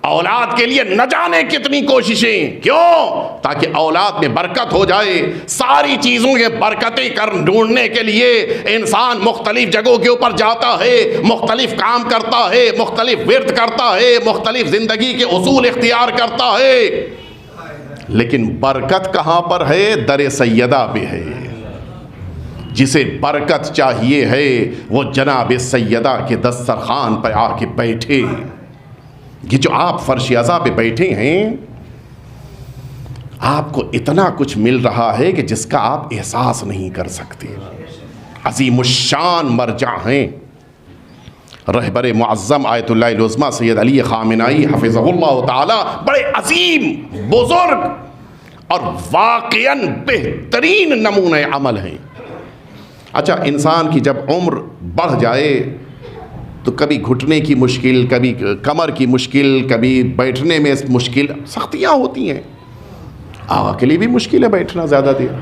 औलाद के लिए न जाने कितनी कोशिशें, क्यों? ताकि औलाद में बरकत हो जाए। सारी चीज़ों के बरकतें कर ढूंढने के लिए इंसान मुख्तलिफ जगहों के ऊपर जाता है, मुख्तलिफ काम करता है, मुख्तलिफ विर्द करता है, मुख्तलिफ ज़िंदगी के उसूल इख्तियार करता है, लेकिन बरकत कहाँ पर है? दर सैयदा पे है। जिसे बरकत चाहिए है वो जनाब सैयदा के दस्तरखान पर आके बैठे। ये जो आप फर्श अज़ा पे बैठे हैं, आपको इतना कुछ मिल रहा है कि जिसका आप एहसास नहीं कर सकते। अज़ीमुश्शान मरजा हैं। रहबर मुअज़्ज़म आयतुल्लाह उज़्मा सैयद अली ख़ामेनाई हफ़िज़हुल्लाह ताला बड़े अजीम, बुज़ुर्ग और वाक़ियन बेहतरीन नमूने अमल हैं। अच्छा, इंसान की जब उम्र बढ़ जाए तो कभी घुटने की मुश्किल, कभी कमर की मुश्किल, कभी बैठने में मुश्किल, सख्तियाँ होती हैं। आगा के लिए भी मुश्किल है बैठना ज़्यादा देर।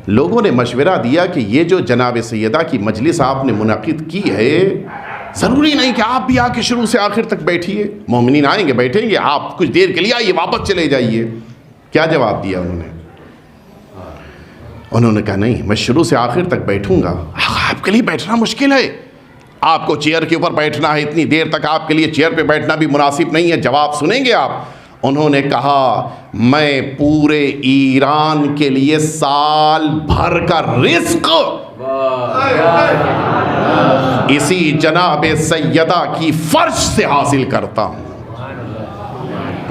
लोगों ने मशवरा दिया कि ये जो जनाब सैयदा की मजलिस आपने मुनक़िद की है, ज़रूरी नहीं कि आप भी आके शुरू से आखिर तक बैठिए। मोमिनीन आएंगे, बैठेंगे, आप कुछ देर के लिए आइए, वापस चले जाइए। क्या जवाब दिया उन्होंने? उन्होंने कहा नहीं, मैं शुरू से आखिर तक बैठूंगा। आपके लिए बैठना मुश्किल है, आपको चेयर के ऊपर बैठना है, इतनी देर तक आपके लिए चेयर पे बैठना भी मुनासिब नहीं है। जवाब सुनेंगे आप? उन्होंने कहा मैं पूरे ईरान के लिए साल भर का रिस्क इसी जनाब सैयदा की फर्श से हासिल करता हूं।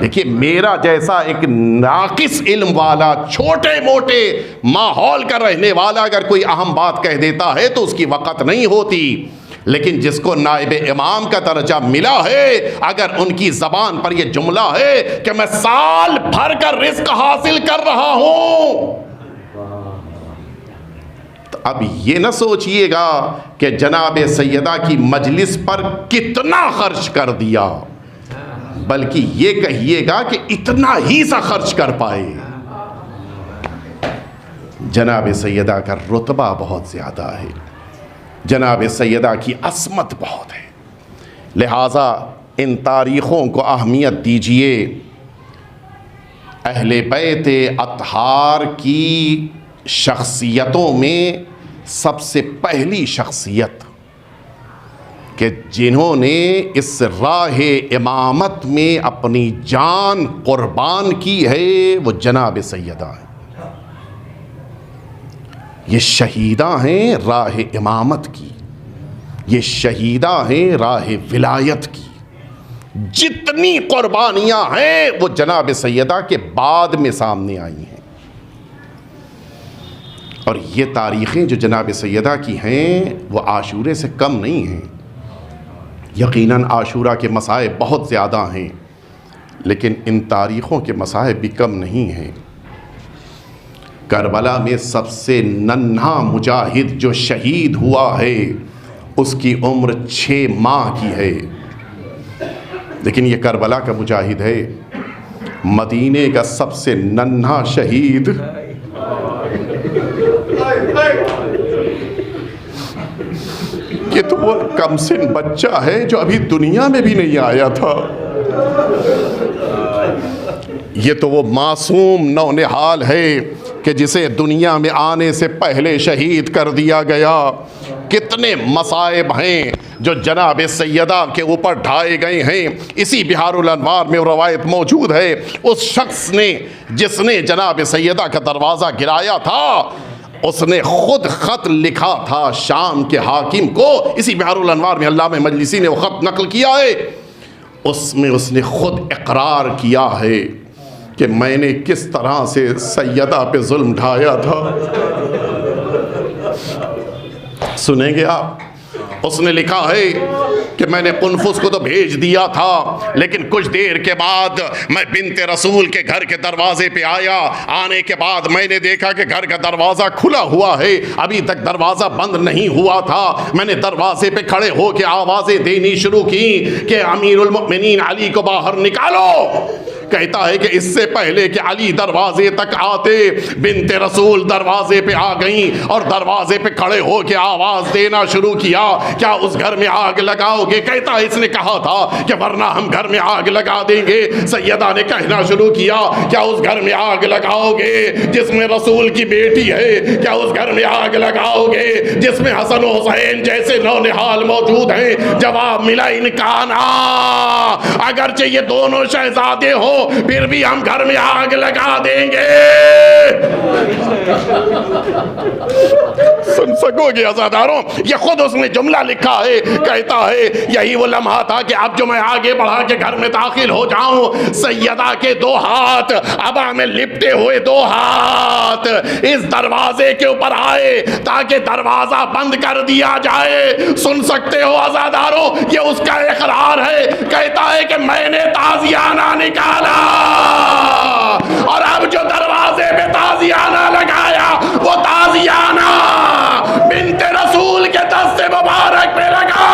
देखिए, मेरा जैसा एक नाकिस इल्म वाला, छोटे मोटे माहौल का रहने वाला अगर कोई अहम बात कह देता है तो उसकी वक़्त नहीं होती, लेकिन जिसको नाइब इमाम का दर्जा मिला है, अगर उनकी ज़बान पर यह जुमला है कि मैं साल भर का रिस्क हासिल कर रहा हूं, तो अब ये ना सोचिएगा कि जनाब सैयदा की मजलिस पर कितना खर्च कर दिया, बल्कि ये कहिएगा कि इतना ही सा खर्च कर पाए। जनाब सैयदा का रुतबा बहुत ज़्यादा है, जनाब सैयदा की असमत बहुत है, लिहाजा इन तारीख़ों को अहमियत दीजिए। अहले बैत अतहार की शख्सियतों में सबसे पहली शख्सियत कि जिन्होंने इस राह इमामत में अपनी जान कुर्बान की है, वो जनाब सैयदा है। ये शहीदा हैं राह इमामत की, ये शहीदा हैं राह विलायत की। जितनी कुर्बानियाँ हैं वो जनाब सैयदा के बाद में सामने आई हैं। और ये तारीख़ें जो जनाब सैयदा की हैं वो आशूरे से कम नहीं हैं। यकीनन आशूरा के मसाइब बहुत ज़्यादा हैं, लेकिन इन तारीख़ों के मसाइब भी कम नहीं हैं। करबला में सबसे नन्हा मुजाहिद जो शहीद हुआ है उसकी उम्र 6 माह की है, लेकिन ये करबला का मुजाहिद है। मदीने का सबसे नन्हा शहीद ये तो वो कमसिन बच्चा है जो अभी दुनिया में भी नहीं आया था। ये तो वो मासूम नौनिहाल है कि जिसे दुनिया में आने से पहले शहीद कर दिया गया। कितने मसाइब हैं जो जनाब सैयदा के ऊपर ढाए गए हैं। इसी बिहारुल अनवार में रवायत मौजूद है, उस शख्स ने जिसने जनाब सैयदा का दरवाज़ा गिराया था उसने खुद ख़त लिखा था शाम के हाकिम को। इसी बिहारुल अनवार में अल्लामा मजलिसी ने वो ख़त नकल किया है। उसमें उसने खुद इकरार किया है कि मैंने किस तरह से सैयदा पे जुल्म ढाया था। सुनेंगे आप? उसने लिखा है कि मैंने कुनफुस को तो भेज दिया था, लेकिन कुछ देर के बाद मैं बिन्ते रसूल के घर के दरवाजे पे आया। आने के बाद मैंने देखा कि घर का दरवाज़ा खुला हुआ है, अभी तक दरवाज़ा बंद नहीं हुआ था। मैंने दरवाजे पे खड़े होकर आवाज़ें देनी शुरू की कि अमीरुल मोमिनीन अली को बाहर निकालो। कहता है कि इससे पहले कि अली दरवाजे तक आते, बिन्ते रसूल दरवाजे पे आ गई और दरवाजे पे खड़े होकर आवाज़ देना शुरू किया, क्या उस घर में आग लगाओगे? कहता है इसने कहा था कि वरना हम घर में आग लगा देंगे। सैयदा ने कहना शुरू किया, क्या उस घर में आग लगाओगे जिसमें रसूल की बेटी है? क्या उस घर में आग लगाओगे जिसमें हसन हुसैन जैसे नौनिहाल मौजूद हैं? जवाब मिला, इनका ना अगरचे ये दोनों शहजादे हो फिर भी हम घर में आग लगा देंगे। सुन सकोगे अज़ादारों, ये खुद उसने जुमला लिखा है, कहता है यही वो लम्हा था कि अब जो मैं आगे बढ़ा के घर में दाखिल हो जाऊं, सैयदा के दो हाथ अबा में लिपटे हुए दो हाथ इस दरवाजे के ऊपर आए ताकि दरवाजा बंद कर दिया जाए। सुन सकते हो अज़ादारों, ये उसका इकरार है। कहता है कि मैंने ताजियाना निकाला और अब जो दरवाजे पे ताजियाना लगाया वो ताजियाना बिन्ते रसूल के दस्ते मुबारक पे लगा।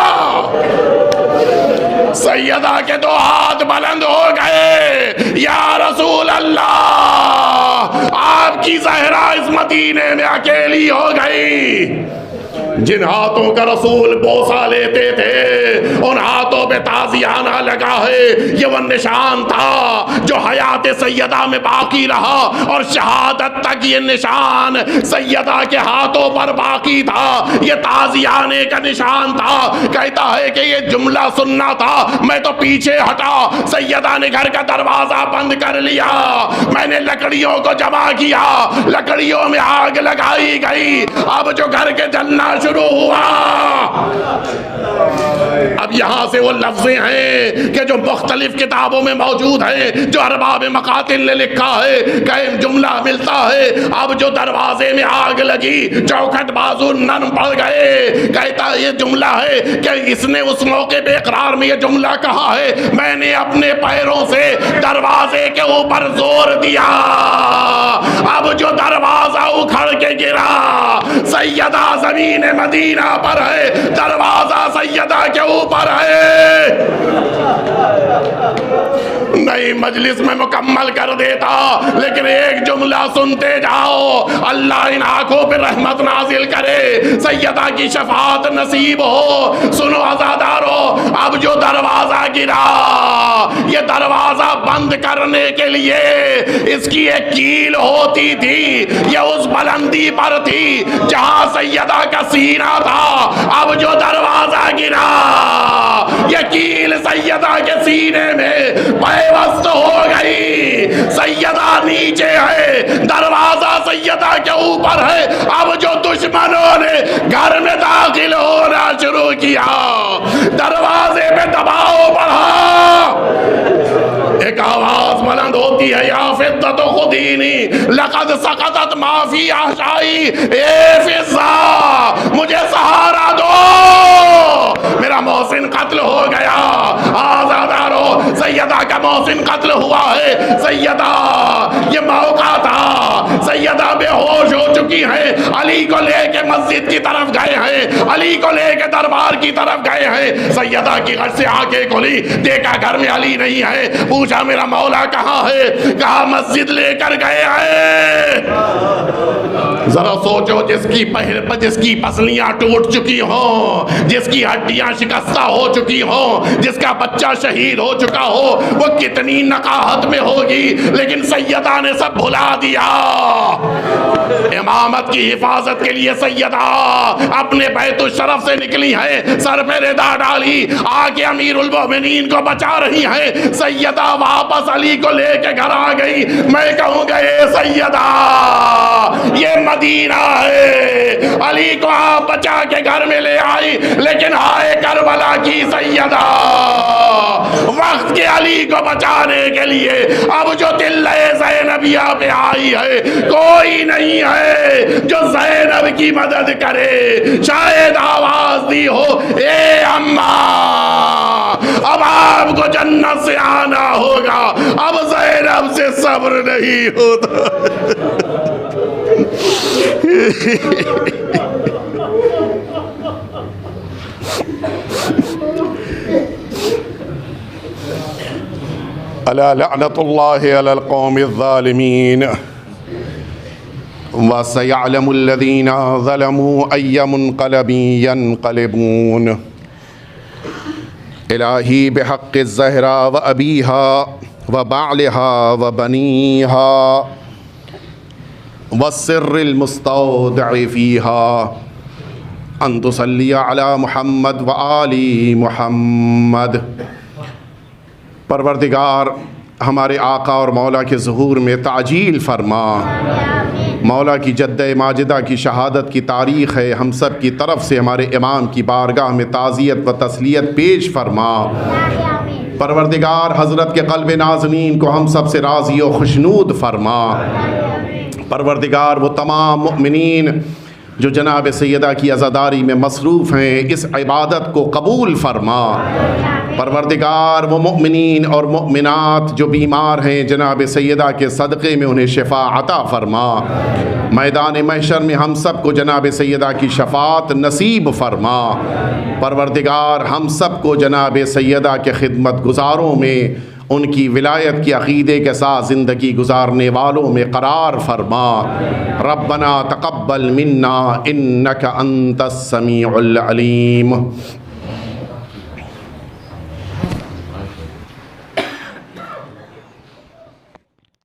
सैयदा के दो हाथ बुलंद हो गए, या रसूल अल्लाह, आपकी ज़हरा इस मदीने में अकेली हो गई। जिन हाथों का रसूल बोसा लेते थे उन हाथों पे ताजियाना लगा है। ये वो निशान था जो हयात सैयदा में बाकी रहा और शहादत तक ये निशान सैयदा के हाथों पर बाकी था। ये ताजियाने का निशान था। कहता है कि ये जुमला सुनना था, मैं तो पीछे हटा। सैयदा ने घर का दरवाजा बंद कर लिया, मैंने लकड़ियों को जमा किया, लकड़ियों में आग लगाई गई। अब जो घर के जलना शुरू हुआ, अब यहां से वो लफ्ज़ें हैं कि जो मुख्तलिफ किताबों में मौजूद है, जो अरबाब मकातिल ने लिखा है, कहीं जुमला मिलता है अब जो दरवाजे में आग लगी चौखट बाजू नरम पड़ गए। कहता है ये जुमला है कि इसने उस मौके पे इकरार में ये जुमला कहा है, मैंने अपने पैरों से दरवाजे के ऊपर जोर दिया। अब जो दरवाजा उखड़ के गिरा, सैयदा जमीन मदीना पर है, दरवाजा सैयदा के ऊपर है। नई मजलिस में मुकम्मल कर देता, लेकिन एक जुमला सुनते जाओ। अल्लाह इन आंखों पर रहमत नाजिल करे, सैयदा की शफात नसीब हो। सुनो अज़ादारो, अब जो दरवाजा गिरा, ये दरवाजा बंद करने के लिए इसकी एक कील होती थी। ये उस बुलंदी पर थी जहां सैयदा का सीना था। अब जो दरवाजा गिरा, ये कील सैयदा के सीने में पैवस्त हो गई। सैयदा नीचे है, दरवाजा सैयदा के ऊपर है। अब जो दुश्मनों ने घर में दाखिल होना शुरू किया, दरवाजे पे दबाव बढ़ा। एक आवाज बुलंद होती है, या फिद्दत खुदीनी लक़द सकतत माफी आशाई, ए फिज़्ज़ा मुझे सहारा दो, मेरा मोहसिन कत्ल हो गया। आज़ादारो, सैयदा का मोहसिन कत्ल हुआ है। सैयदा, ये मौका था, सैयदा बेहोश हो चुकी है। अली को लेके मस्जिद की तरफ गए हैं, अली को लेके दरबार की तरफ गए हैं। सैयदा की घर से आके खोली, देखा घर में अली नहीं है। पूछा मेरा मौला कहाँ है? कहा मस्जिद लेकर गए हैं। जरा सोचो, जिसकी पसलियां टूट चुकी हो, जिसकी हड्डियां शिकस्ता हो चुकी हो, जिसका बच्चा शहीद हो चुका हो, वो कितनी नकाहत में होगी। लेकिन सैयदा ने सब भुला दिया। इमामत की हिफाजत के लिए सैयदा अपने बैतुल शरफ से निकली है, सर पे रिदा डाली, आके अमीरुल मोमिनीन को बचा रही है। सैयदा वापस अली को लेके घर आ गई। मैं कहूँगा ये सैयदा, ये मदीना है। अली को आप बचा के घर में ले आई, लेकिन हाय करबला की सैयदा, वक्त के अली को बचाने के लिए अब जो तिल्ले ज़ैनबिया पे आई है, कोई नहीं है जो ज़ैनब की मदद करे। शायद आवाज दी हो, ए अम्मा, अब आपको जन्नत से आना होगा, अब ज़ैनब से सब्र नहीं होता। अला लअनतुल्लाहि अलल कौमिज़ ज़ालिमीन व सयअलमुल्लज़ीना ज़लमू अय्य मुनक़लबिन यनक़लिबून। इलाही बिहक़्क़ि ज़हरा व अबीहा व बालिहा व बनीहा व सिर्रिल मुस्तौदअ फ़ीहा अन तुसल्ली अला मुहम्मद व आली मुहम्मद। परवरदिगार हमारे आका और मौला के ज़ुहूर में ताजील फरमा। मौला की जद्द माजिदा की शहादत की तारीख़ है, हम सब की तरफ से हमारे इमाम की बारगाह में ताज़ियत व तस्लियत पेश फरमा। परवरदिगार हज़रत के क़ल्ब नाज़नीन को हम सब से राज़ी व खुशनूद फरमा। परवरदिगार वो तमाम मुमिनीन जो जनाब सैयदा की अज़ादारी में मसरूफ़ हैं, इस इबादत को कबूल फरमा। परवरदिगार वो मुमिनीन और मुमिनात जो बीमार हैं, जनाब सैयदा के सदक़े में उन्हें शिफ़ा अता फरमा। मैदान महशर में हम सब को जनाब सैयदा की शफ़ात नसीब फरमा। परवरदिगार हम सब को जनाब सैयदा के खिदमत गुज़ारों में उनकी विलायत की अक़ीदे के साथ ज़िंदगी गुजारने वालों में क़रार फरमा। रब्बना तक़ब्बल मिन्ना इन्नका अंतस समीउल अलीम।